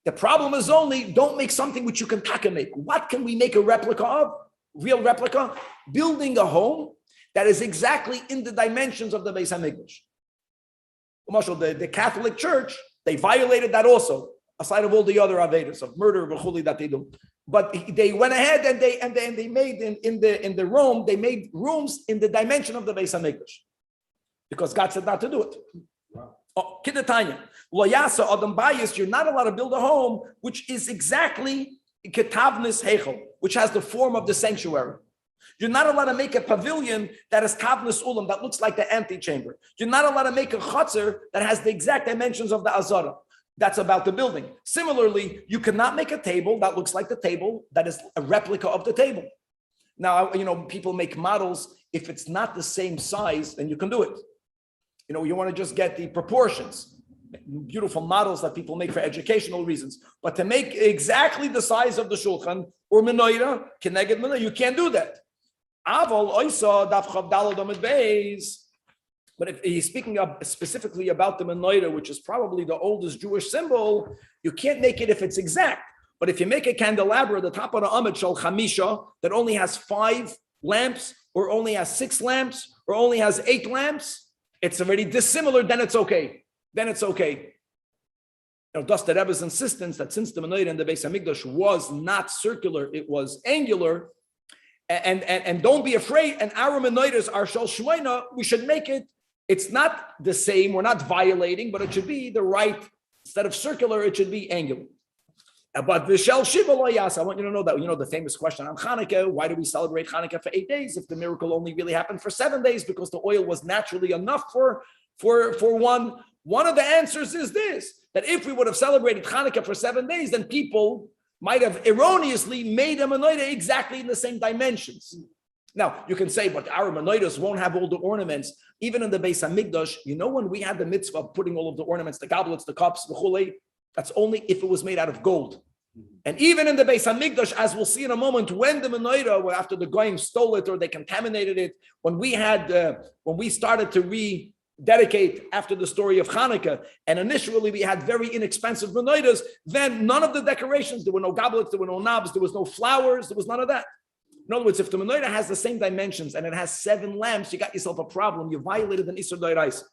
The problem is only don't make something which you can taka make. What can we make a replica of? Real replica? Building a home that is exactly in the dimensions of the Beis Hamikdash. Marshall, the Catholic Church, they violated that also, aside of all the other avedas of murder that they do. But they went ahead and they made in the Rome, they made rooms in the dimension of the Beis Hamikdash because God said not to do it. Oh, Kidatanya, Loyasa Adam Bayis, you're not allowed to build a home which is exactly Ketavnis Heichel, which has the form of the sanctuary. You're not allowed to make a pavilion that is Kavnis Ulam, that looks like the antechamber. You're not allowed to make a chutzner that has the exact dimensions of the Azara. That's about the building. Similarly, you cannot make a table that looks like the table that is a replica of the table. Now, people make models. If it's not the same size, then you can do it. You want to just get the proportions. Beautiful models that people make for educational reasons. But to make exactly the size of the shulchan or menorah, keneged menorah, you can't do that. Aval oisa daf chav daled amid beis. But if he's speaking specifically about the menorah, which is probably the oldest Jewish symbol, you can't make it if it's exact. But if you make a candelabra, the top of the amid shel chamisha, that only has 5 lamps, or only has 6 lamps, or only has 8 lamps, it's already dissimilar, then it's okay. Thus the Rebbe's insistence that since the menorah in the Beis Hamikdash was not circular, it was angular, and don't be afraid, and our menorahs are shel shmeina, we should make it. It's not the same, we're not violating, but it should be the right, instead of circular, it should be angular. But Vishel Shiva Lo Yas, I want you to know that, the famous question on Hanukkah, why do we celebrate Hanukkah for 8 days if the miracle only really happened for 7 days? Because the oil was naturally enough for one. One of the answers is this, that if we would have celebrated Hanukkah for 7 days, then people might have erroneously made a menorah exactly in the same dimensions. Now, you can say, but our menorahs won't have all the ornaments. Even in the Beis Hamikdash, when we had the mitzvah of putting all of the ornaments, the goblets, the cups, the chulei, that's only if it was made out of gold. And even in the Beis Hamikdash, as we'll see in a moment, when the menorah, after the goyim stole it or they contaminated it, when we started to rededicate after the story of Hanukkah, and initially we had very inexpensive menorahs, then none of the decorations, there were no goblets, there were no knobs, there was no flowers, there was none of that. In other words, if the menorah has the same dimensions and it has 7 lamps, you got yourself a problem. You violated an Isur D'Oraisa.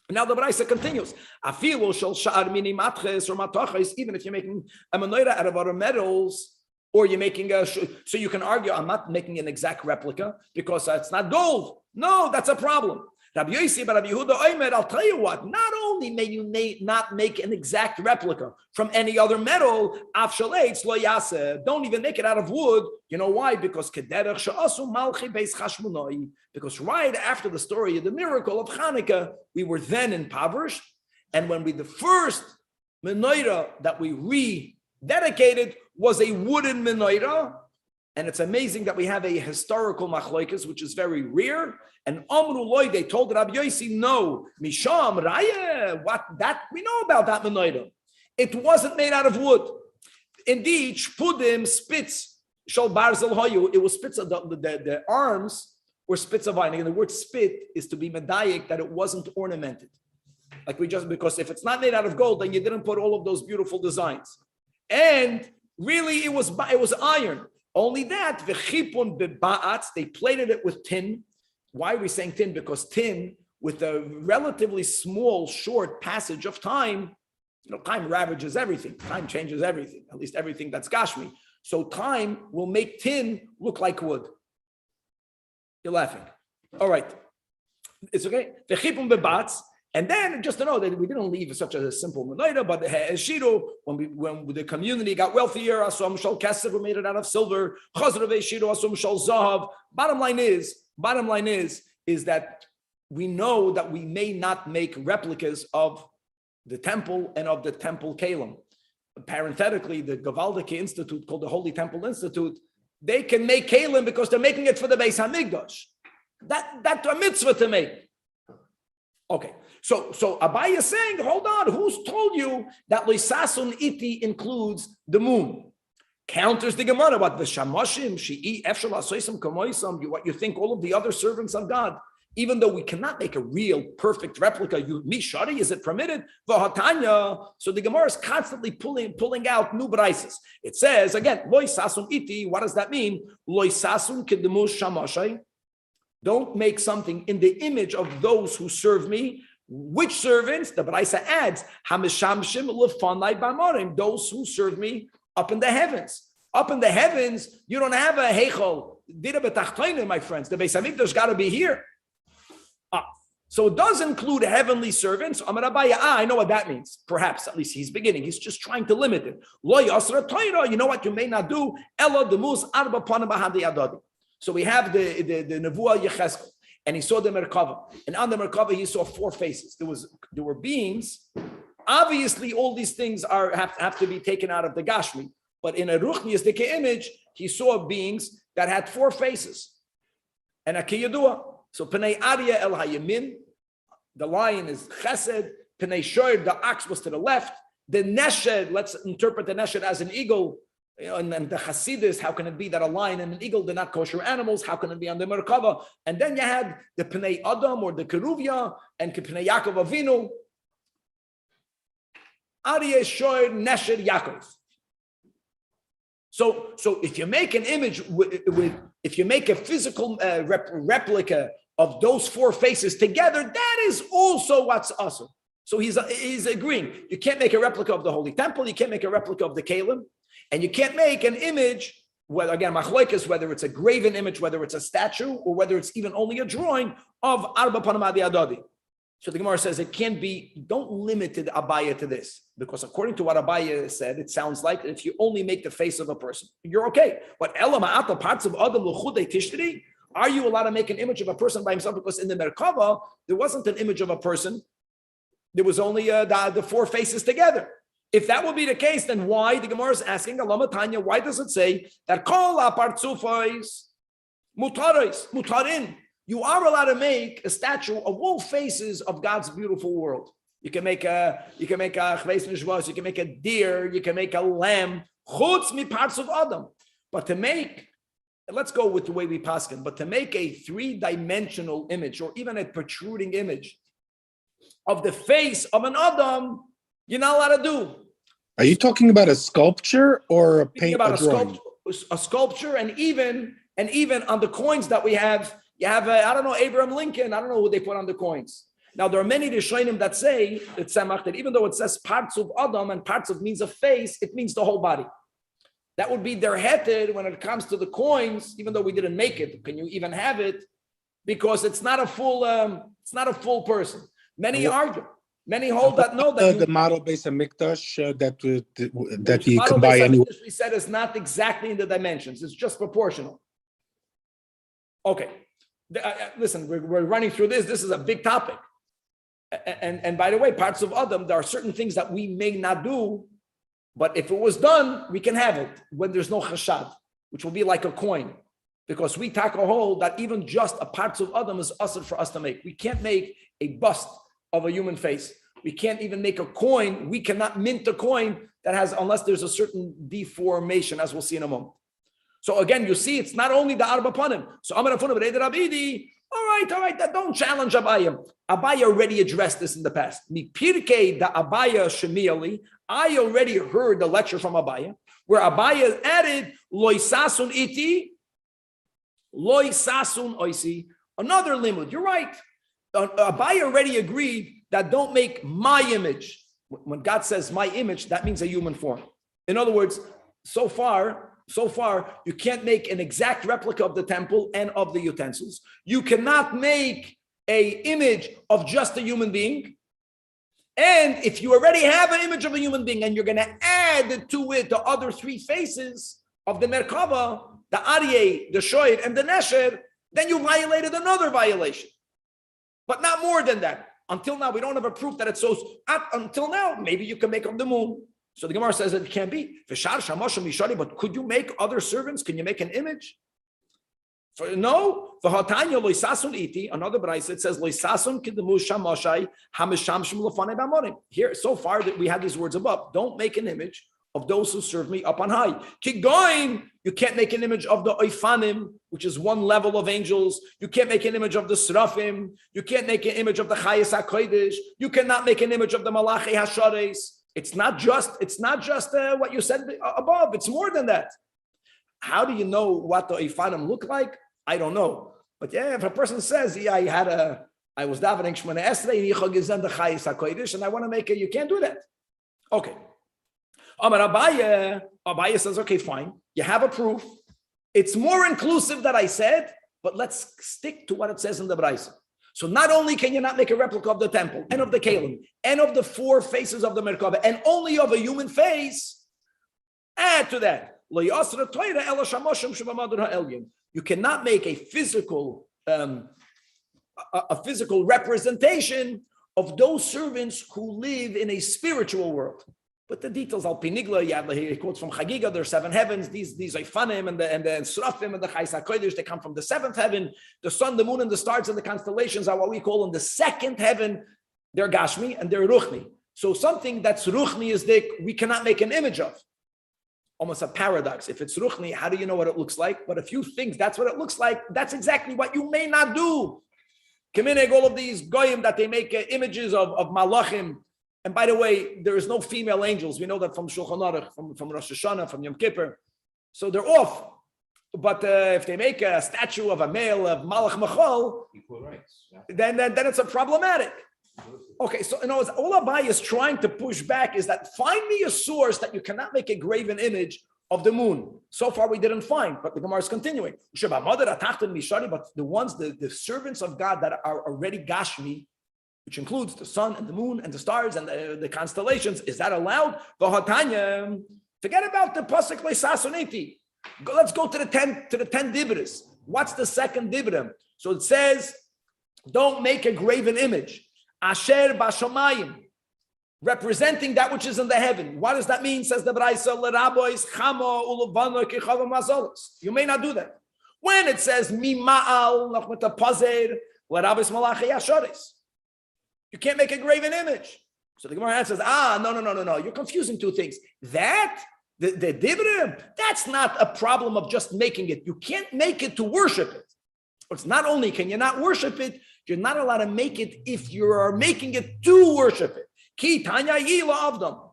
Now the Braisa continues. Even if you're making a menorah out of other metals, or you're making so you can argue, I'm not making an exact replica because it's not gold. No, that's a problem. Rabbi Yossi, but Rabbi Yehuda Omer, I'll tell you what, not only may you not make an exact replica from any other metal, don't even make it out of wood. You know why? Because right after the story of the miracle of Hanukkah, we were then impoverished. And when the first menorah that we rededicated was a wooden menorah, and it's amazing that we have a historical machlokes, which is very rare. And Amru Loi, they told Rabbi Yossi, no, Misham, Raya, what that we know about that menorah. It wasn't made out of wood. Indeed, Shpudim, spits, Shal Barzel Hoyu, it was spits of the arms were spits of iron. And the word spit is to be medayik, that it wasn't ornamented. Like because if it's not made out of gold, then you didn't put all of those beautiful designs. And really, it was iron. Only that, v'chipun beba'atz, they plated it with tin. Why are we saying tin? Because tin, with a relatively small, short passage of time, time ravages everything. Time changes everything, at least everything that's Gashmi. So time will make tin look like wood. You're laughing. All right. It's okay. V'chipun beba'atz. And then just to know that we didn't leave such a simple menorah, but shiur, when the community got wealthier, asom shal kesef, we made it out of silver. Chazrave shiur, asom shal zahav. Bottom line is that we know that we may not make replicas of the temple and of the temple kalim. Parenthetically, the Gavaldike Institute, called the Holy Temple Institute, they can make kalim because they're making it for the Beis Hamikdash. That's a mitzvah to make. Okay. So Abaye is saying, hold on, who's told you that Loisasun Iti includes the moon? Counters the Gemara, what the Shamoshim, Shi'i, Efshal Asoisam Kamoisam, what you think all of the other servants of God, even though we cannot make a real perfect replica, Mishari, is it permitted? Vahatanya. So the Gemara is constantly pulling out new braises. It says again, Loisasun Iti, what does that mean? Loisasun Kedemus Shamoshai. Don't make something in the image of those who serve me. Which servants? The Braisa adds, Hamishamshim lefanai b'amorim, those who serve me up in the heavens. Up in the heavens, you don't have a heichal. Dira b'tachtonim, my friends. The Beis Hamikdash got to be here. So it does include heavenly servants. Amar Abaye, I know what that means. Perhaps, at least he's beginning. He's just trying to limit it. Lo yasra toira, you know what you may not do? Elo demus arba panim b'hadi adadi. So we have the Nevuah Yechezkel. And he saw the MERCAVA. And on the MERCAVA, he saw four faces. There were beings. Obviously, all these things have to be taken out of the Gashmi. But in a Ruchniistic image, he saw beings that had four faces. And a Kiyadua. So Pnei Arya El Hayamin, the lion is Chesed. Pnei Shoir, the ox was to the left. The Neshed, let's interpret the Neshed as an eagle. And the Hasidus, how can it be that a lion and an eagle, they're not kosher animals? How can it be on the MERCAVA? And then you had the Pnei Adam or the Keruvia and Pnei Yaakov Avinu. Aryeh Shoir Nesher Yaakov. So if you make an image if you make a physical replica of those four faces together, that is also what's awesome. So he's agreeing. You can't make a replica of the Holy Temple. You can't make a replica of the Kalim. And you can't make an image, whether again, machlokes, whether it's a graven image, whether it's a statue, or whether it's even only a drawing of Arba Panim Adi Adadi. So the Gemara says it can't be, don't limit the Abaye to this, because according to what Abaye said, it sounds like if you only make the face of a person, you're okay. But Elama'ata parts of Adam L'chudei Tishtiri, are you allowed to make an image of a person by himself? Because in the MERCAVA, there wasn't an image of a person. There was only the four faces together. If that would be the case, then why? The Gemara is asking, Alama Tanya, why does it say that kol apartzufos mutarin? You are allowed to make a statue of all faces of God's beautiful world. You can make a chveis nishvos, you can make a deer, you can make a lamb, chutz mi parts of Adam. But to make, let's go with the way we paskin, but to make a three-dimensional image or even a protruding image of the face of an Adam, you're not allowed to do. Are you talking about a sculpture or a paint? About a sculpture, and even on the coins that we have, you have I don't know, Abraham Lincoln. I don't know who they put on the coins. Now there are many Rishonim that say that even though it says parts of Adam and parts of means a face, it means the whole body. That would be their heted when it comes to the coins. Even though we didn't make it, can you even have it? because it's not a full person. Many argue. Many hold that no, that the model based on Mikdash that you model can buy based on anywhere. Mikdash, we said is not exactly in the dimensions. It's just proportional. Okay, listen, we're running through this. This is a big topic. And by the way, parts of Adam, there are certain things that we may not do, but if it was done, we can have it when there's no chashad, which will be like a coin, because we take a hold that even just a parts of Adam is usher for us to make. We can't make a bust of a human face. We can't even make a coin. We cannot mint a coin that has, unless there's a certain deformation, as we'll see in a moment. So again, you see, it's not only the arba panim. So Amar Afunim Reid Rabidi. All right. Don't challenge Abaya. Abaya already addressed this in the past. Mipirke da Abaya Shemiali. I already heard the lecture from Abaya, where Abaya added loisasun iti, loisasun oisi. Another limud. You're right. Abaya already agreed that don't make my image. When God says my image, that means a human form. In other words, so far, you can't make an exact replica of the temple and of the utensils. You cannot make an image of just a human being. And if you already have an image of a human being and you're going to add to it the other three faces of the MERCAVA, the Aliyah, the shiur, and the neshamot, then you violated another violation. But not more than that. Until now, we don't have a proof that it's so. Until now, maybe you can make of the moon. So the Gemara says that it can't be. But could you make other servants? Can you make an image? No. Another brayse, it says here, so far that we had these words above. Don't make an image of those who serve me up on high. Keep going. You can't make an image of the oifanim, which is one level of angels. You can't make an image of the serafim. You can't make an image of the chayes hakodesh. You cannot make an image of the malachi hashares. It's not just what you said above. It's more than that. How do you know what the oifanim look like? I don't know. But yeah, if a person says, yeah, I was davening Shemona Esrei and the chayes hakodesh, and I want to make it, you can't do that. Okay. Amar Abaya says, okay, fine. You have a proof. It's more inclusive than I said, but let's stick to what it says in the Brayse. So not only can you not make a replica of the temple and of the Kalim and of the four faces of the MERCAVA and only of a human face, add to that. You cannot make a physical representation of those servants who live in a spiritual world. But the details, Al Pinigla, he quotes from Chagiga, there are seven heavens, these Ifanim and the Srafim and the Chayes HaKodesh, they come from the seventh heaven. The sun, the moon, and the stars and the constellations are what we call in the second heaven. They're Gashmi and they're Ruchni. So something that's Ruchni is we cannot make an image of. Almost a paradox. If it's Ruchni, how do you know what it looks like? But if you think that's what it looks like, that's exactly what you may not do. Keminig, all of these Goyim that they make images of Malachim. And by the way, there is no female angels. We know that from Shulchan Aruch, from Rosh Hashana, from Yom Kippur. So they're off. But if they make a statue of a male of Malach Machal, then it's a problematic. Okay, so all Abai is trying to push back is that find me a source that you cannot make a graven image of the moon. So far we didn't find, but the Gemara is continuing. But the ones, the servants of God that are already Gashmi, which includes the sun and the moon and the stars and the constellations, is that allowed? Forget about the pasuk le'sasuniti. Let's go to the 10 dibras. What's the second dibra? So it says, don't make a graven image. Asher bashamayim, representing that which is in the heaven. What does that mean? Says the Braisa, l'rabois chamo uluvano kichava mazolos. You may not do that. When it says mima'al nachmeta pazer l'rabois malachi asharis, you can't make a graven image. So the Gemara answers, no. You're confusing two things. That, the dibra, that's not a problem of just making it. You can't make it to worship it. It's not only can you not worship it, you're not allowed to make it if you are making it to worship it. Ki tanya yila avdam.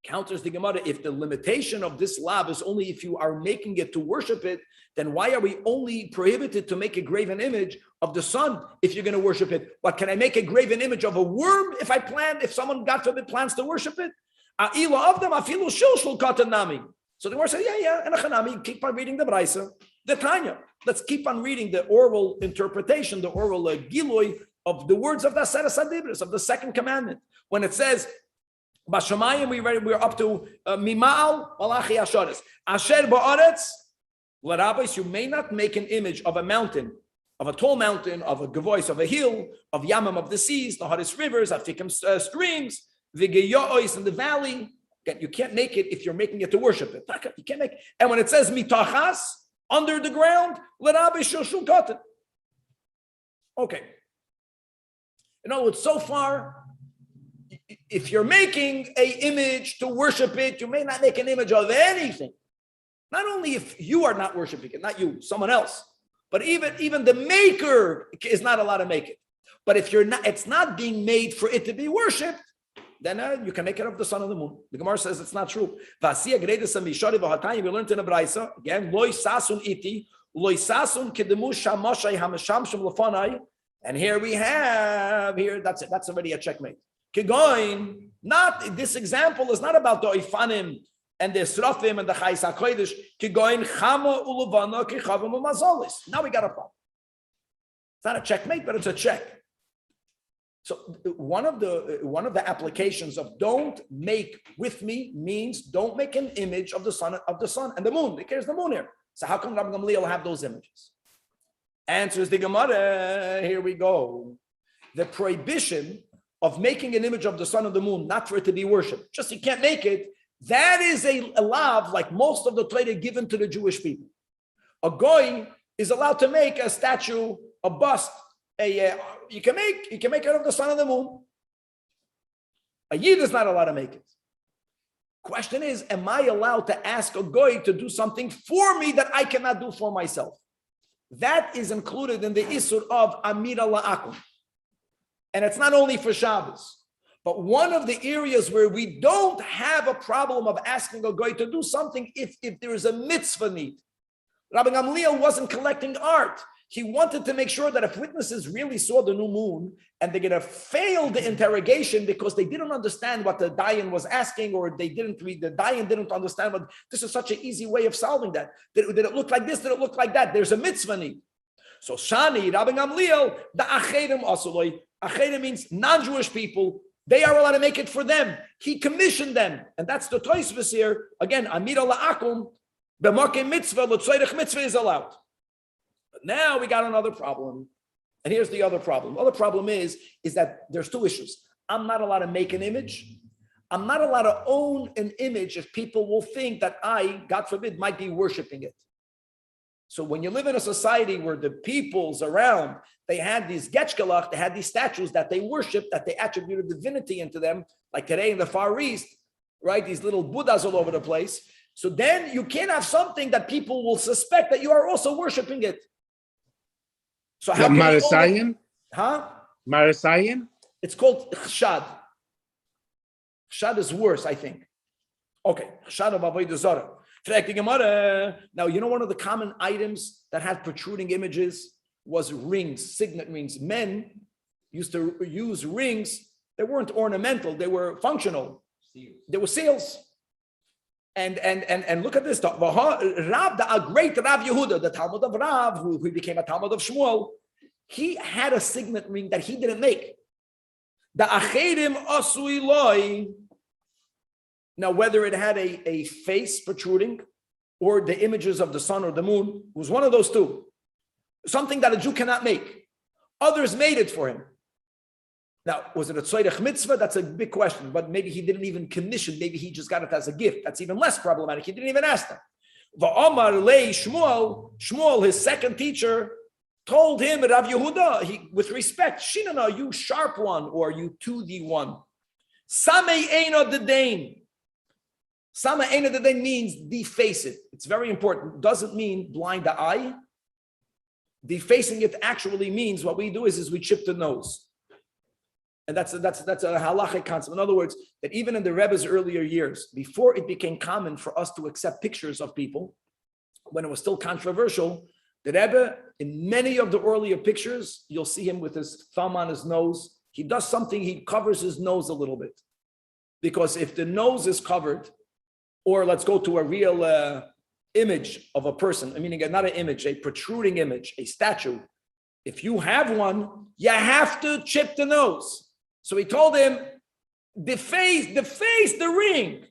Counters the Gemara, if the limitation of this law is only if you are making it to worship it, then why are we only prohibited to make a graven image of the sun if you're going to worship it? What, can I make a graven image of a worm if someone, God forbid, plans to worship it? So the Gemara says, yeah, and keep on reading the Braisa. The Tanya. Let's keep on reading the oral interpretation, the oral giloi of the words of the Aseret Adibros, of the second commandment. When it says, Bashamayim, we're up to Mimal Malachi Asharis. Asher Ba'aretz, L'Rabbis, you may not make an image of a mountain, of a tall mountain, of a gavois, of a hill, of Yamam of the seas, the hottest rivers, Afikim streams, Vigeyois in the valley. You can't make it if you're making it to worship it. You can't make it. And when it says Mitachas, under the ground, L'Rabbis Shulshul Koten. Okay. In other words, so far, if you're making an image to worship it, you may not make an image of anything. Not only if you are not worshiping it, not you, someone else, but even the maker is not allowed to make it. But if you're not, it's not being made for it to be worshipped, then you can make it of the sun and the moon. The Gemara says it's not true. We learned in the Braisa again. Loi sasun iti, loi sasun kedemu shamashay hameshamshim lefanai. And here we have that's it. That's already a checkmate. Kigoin, not this example is not about the Ifanim and the Srafim and the Chayis HaKodesh. Kigoin chama uluvana kichavim umazolis. Now we got a problem. It's not a checkmate, but it's a check. So one of the applications of don't make with me means don't make an image of the sun and the moon. There's the moon here. So how come Rabbi Gamlio will have those images? Answers the Gemara. Here we go. The prohibition of making an image of the sun and the moon, not for it to be worshipped, just you can't make it. That is a law, like most of the Torah given to the Jewish people. A goy is allowed to make a statue, a bust. You can make it of the sun and the moon. A yid is not allowed to make it. Question is, am I allowed to ask a goy to do something for me that I cannot do for myself? That is included in the isur of amira la'akum. And it's not only for Shabbos, but one of the areas where we don't have a problem of asking a goy to do something if there is a mitzvah need. Rabbi Gamlio wasn't collecting art. He wanted to make sure that if witnesses really saw the new moon and they're going to fail the interrogation because they didn't understand what the dayan was asking, or the dayan didn't understand what, this is such an easy way of solving that. Did it look like this? Did it look like that? There's a mitzvah need. So Shani, Rabbi Gamliel, the Achedim Asuloi. Achedim means non-Jewish people. They are allowed to make it for them. He commissioned them. And that's the Tosfos here. Again, Amira La'akum, B'Markei Mitzvah, L'Tzoyrech Mitzvah is allowed. But now we got another problem. And here's the other problem. The other problem is that there's two issues. I'm not allowed to make an image. I'm not allowed to own an image if people will think that I, God forbid, might be worshiping it. So when you live in a society where the peoples around, they had these getchkalach, they had these statues that they worshiped, that they attributed divinity into them, like today in the Far East, right? These little Buddhas all over the place. So then you can't have something that people will suspect that you are also worshiping it. So how can Marisayan? Huh? Marisayan? It's called chshad. Chshad is worse, I think. Okay, chshad of avodah zarah. Now, you know, one of the common items that had protruding images was rings, signet rings. Men used to use rings. They weren't ornamental. They were functional. They were seals. And look at this. Rav, the great Rav Yehuda, the Talmud of Rav, who became a Talmud of Shmuel, he had a signet ring that he didn't make. The Achedim Asui Loi. Now, whether it had a face protruding or the images of the sun or the moon, it was one of those two. Something that a Jew cannot make. Others made it for him. Now, was it a tzorech mitzvah? That's a big question, but maybe he didn't even commission. Maybe he just got it as a gift. That's even less problematic. He didn't even ask them. Va'amar lei Shmuel, his second teacher, told him, Rav Yehuda, with respect, Shinana, you sharp one, or you 2D one. Samei eino dedain. Samei eino dedain means deface it. It's very important. It doesn't mean blind the eye. Defacing it actually means what we do is we chip the nose. And that's a halachic concept. In other words, that even in the Rebbe's earlier years, before it became common for us to accept pictures of people, when it was still controversial, the Rebbe, in many of the earlier pictures, you'll see him with his thumb on his nose. He does something, he covers his nose a little bit. Because if the nose is covered, or let's go to a real image of a person, meaning not an image, a protruding image, a statue, if you have one, you have to chip the nose. So he told him, deface the ring.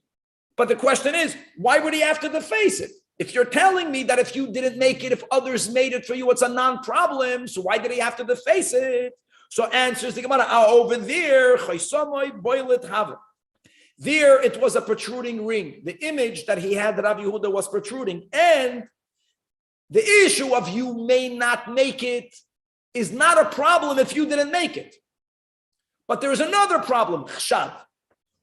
But the question is, why would he have to deface it? If you're telling me that if you didn't make it, if others made it for you, it's a non-problem, so why did he have to deface it? So answers the Gemara, over there, there it was a protruding ring. The image that he had, that Rabbi Yehuda, was protruding. And the issue of you may not make it is not a problem if you didn't make it. But there is another problem, chashad.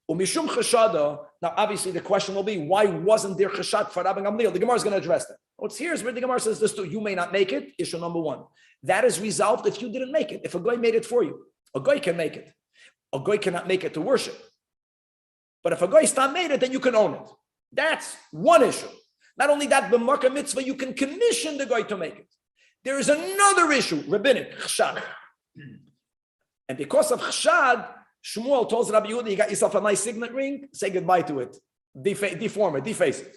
Umishum chashada. Now, obviously, the question will be, why wasn't there chashad for Rabbi Gamlio? The Gemara is going to address that. Here's where the Gemara says this too. You may not make it, issue number one. That is resolved if you didn't make it. If a guy made it for you, a guy can make it. A guy cannot make it to worship. But if a guy not made it, then you can own it. That's one issue. Not only that, b'marka mitzvah, you can commission the guy to make it. There is another issue, rabbinic, chashad. And because of chashad, Shmuel tells Rabbi Yehuda, you got yourself a nice signet ring, say goodbye to it. Deform it, deface it.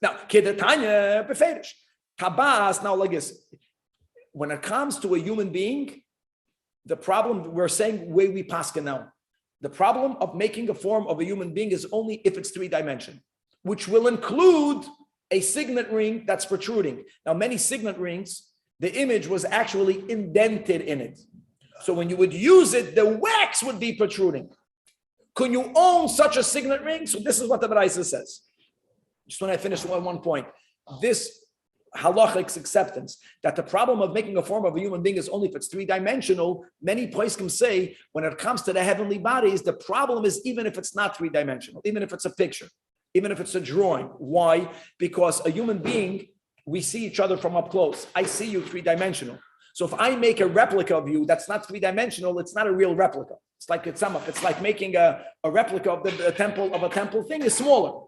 Now, Kedetanya, beferish. Tabas, now like this. When it comes to a human being, the problem, we're saying way we paskin now. The problem of making a form of a human being is only if it's three-dimensional, which will include a signet ring that's protruding. Now, many signet rings, the image was actually indented in it. So when you would use it, the wax would be protruding. Can you own such a signet ring? So this is what the Baraisa says. Just when I finish one point. This halachic acceptance that the problem of making a form of a human being is only if it's three-dimensional. Many poskim say when it comes to the heavenly bodies, the problem is even if it's not three-dimensional, even if it's a picture, even if it's a drawing. Why? Because a human being, we see each other from up close. I see you three-dimensional. So if I make a replica of you that's not three-dimensional, it's not a real replica. It's like it's like making a replica of a temple thing is smaller.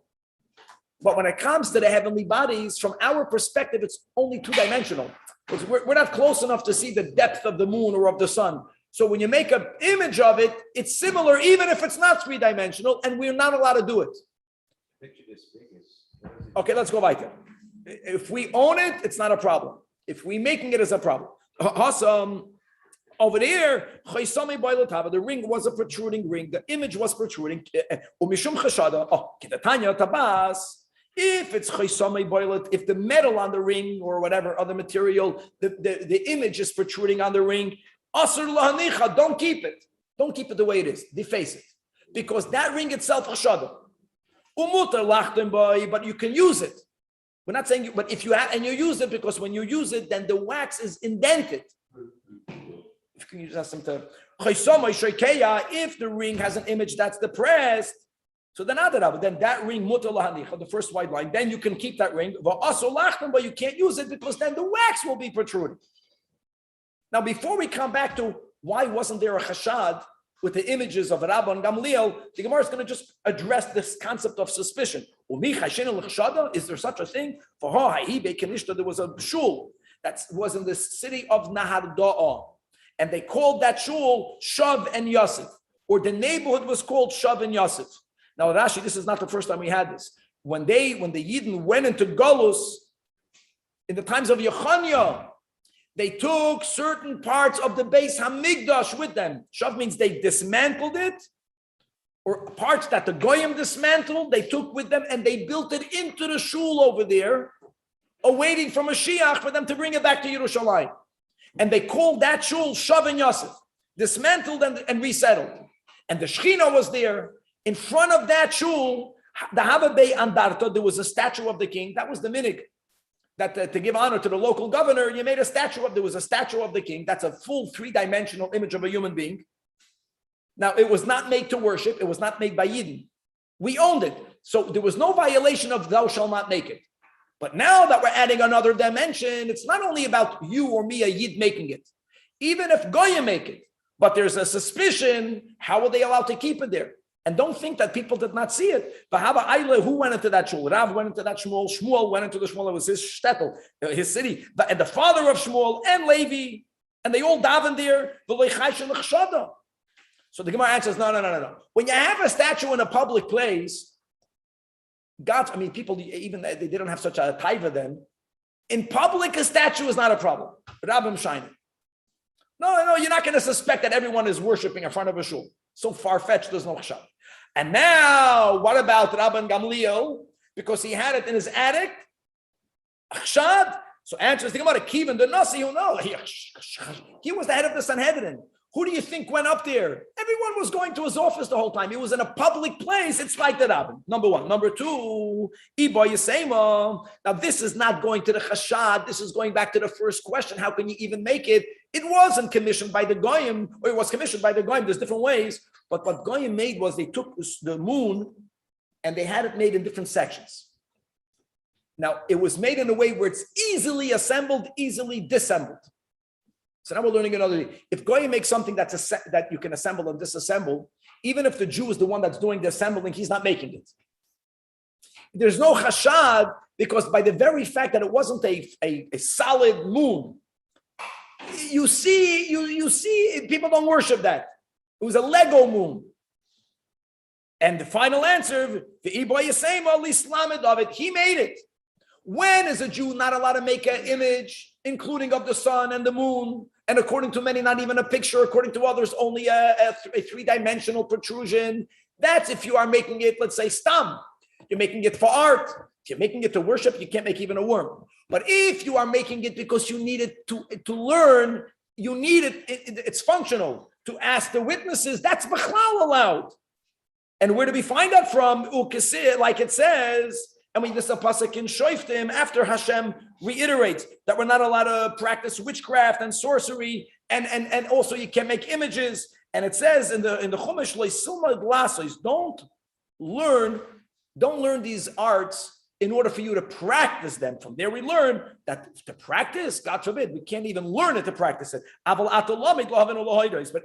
But when it comes to the heavenly bodies, from our perspective, it's only two-dimensional. We're not close enough to see the depth of the moon or of the sun. So when you make an image of it, it's similar, even if it's not three-dimensional, and we're not allowed to do it. Okay, let's go weiter. If we own it, it's not a problem. If we're making it, it's a problem. Hassan, over there, the ring was a protruding ring. The image was protruding. If it's if the metal on the ring or whatever other material, the image is protruding on the ring, don't keep it. Don't keep it the way it is. Deface it. Because that ring itself, but you can use it. We're not saying, but if you have, and you use it, because when you use it, then the wax is indented. If you can use that to, if the ring has an image that's depressed, so then that ring, the first white line, then you can keep that ring, but you can't use it because then the wax will be protruding. Now, before we come back to why wasn't there a chashad with the images of Rabba and Gamlio, the Gemara is going to just address this concept of suspicion. Is there such a thing? There was a shul that was in the city of Nahar Da'ah, and they called that shul Shav and Yosef, or the neighborhood was called Shav and Yosef. Now, Rashi, this is not the first time we had this. When the Yidden went into Golus, in the times of Yechaniah, they took certain parts of the Beis Hamikdash with them. Shav means they dismantled it, or parts that the Goyim dismantled, they took with them and they built it into the shul over there, awaiting for Mashiach for them to bring it back to Yerushalayim. And they called that shul Shav and Yosef, dismantled and resettled. And the Shechina was there. In front of that shul, the Havabei Andarta, there was a statue of the king. That was the minig. That to give honor to the local governor, you made a statue of, there was a statue of the king. That's a full three-dimensional image of a human being. Now, it was not made to worship. It was not made by Yidden. We owned it. So there was no violation of thou shalt not make it. But now that we're adding another dimension, it's not only about you or me, a Yid, making it. Even if Goyim make it, but there's a suspicion, how were they allowed to keep it there? And don't think that people did not see it. But who went into that shul? Rav went into that Shmuel. Shmuel went into the Shmuel. It was his shtetl, his city. And the father of Shmuel and Levi, and they all davened there. So the Gemara answers, no. When you have a statue in a public place, people, even they didn't have such a taiva then. In public, a statue is not a problem. Rabbim shining. No, you're not going to suspect that everyone is worshiping in front of a shul. So far-fetched, there's no chashad. And now, what about Rabban Gamlio? Because he had it in his attic. Chashad. So answers, think about it. Kivin the Nasi, you know. He was the head of the Sanhedrin. Who do you think went up there? Everyone was going to his office the whole time. He was in a public place. It's like the Rabbin. Number one. Number two, Iba Yisema. Now, this is not going to the Chashad. This is going back to the first question. How can you even make it? It wasn't commissioned by the Goyim, or it was commissioned by the Goyim. There's different ways. But what Goyim made was they took the moon and they had it made in different sections. Now, it was made in a way where it's easily assembled, easily disassembled. So now we're learning another thing. If Goyim makes something that you can assemble and disassemble, even if the Jew is the one that's doing the assembling, he's not making it. There's no chashad, because by the very fact that it wasn't a solid moon, you see, people don't worship that. It was a Lego moon. And the final answer, the Iboy Yisema, Lislamed of it, he made it. When is a Jew not allowed to make an image, including of the sun and the moon? And according to many, not even a picture. According to others, only a three-dimensional protrusion. That's if you are making it, let's say, stam. You're making it for art. If you're making it to worship, you can't make even a worm. But if you are making it because you need it to learn, you need it, it's functional. To ask the witnesses, that's b'chlal allowed. And where do we find that from? Like it says, and we this a pasuk in Shoiftim after Hashem reiterates that we're not allowed to practice witchcraft and sorcery, and also you can't make images. And it says in the Chumash, don't learn these arts in order for you to practice them. From there we learn that to practice, God forbid, we can't even learn it to practice it. But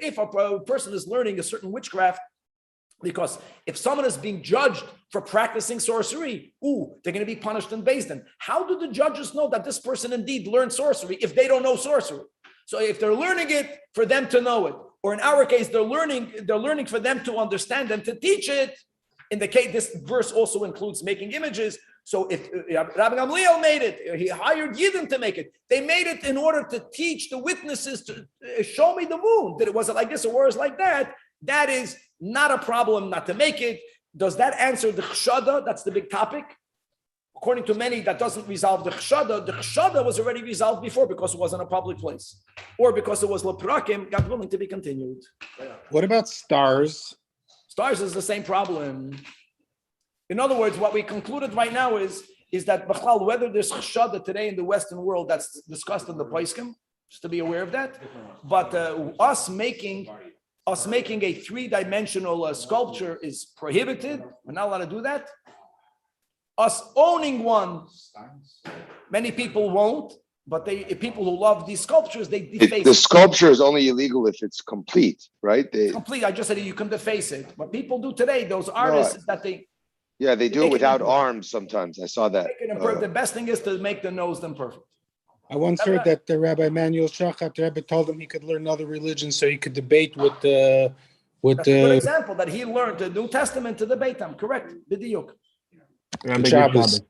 if a person is learning a certain witchcraft, because if someone is being judged for practicing sorcery, they're going to be punished in Beis Din. How do the judges know that this person indeed learned sorcery if they don't know sorcery? So if they're learning it for them to know it, or in our case, they're learning for them to understand and to teach it. In the case, this verse also includes making images. So if Rabbi Gamlio made it, he hired Yidden to make it. They made it in order to teach the witnesses to show me the moon. That it wasn't like this or was like that. That is not a problem not to make it. Does that answer the chshada? That's the big topic. According to many, that doesn't resolve the chshada. The chshada was already resolved before because it wasn't a public place. Or because it was leprakim, God willing, to be continued. What about stars? Stars is the same problem. In other words, what we concluded right now is that b'chlal, whether there's chshada today in the Western world, that's discussed in the Periscope, just to be aware of that. But us making a three-dimensional sculpture is prohibited. We're not allowed to do that. Us owning one, many people won't, but people who love these sculptures, they deface the sculpture is only illegal if it's complete, right? Complete. I just said you can deface it. What people do today, those artists they do it without arms sometimes. I saw that. The best thing is to make the nose them perfect. I once heard that the Rabbi Emanuel Shachat, the Rebbe told him he could learn other religions so he could debate with That's a good example that he learned the New Testament to debate them. Correct. B'diuk. Shabbos.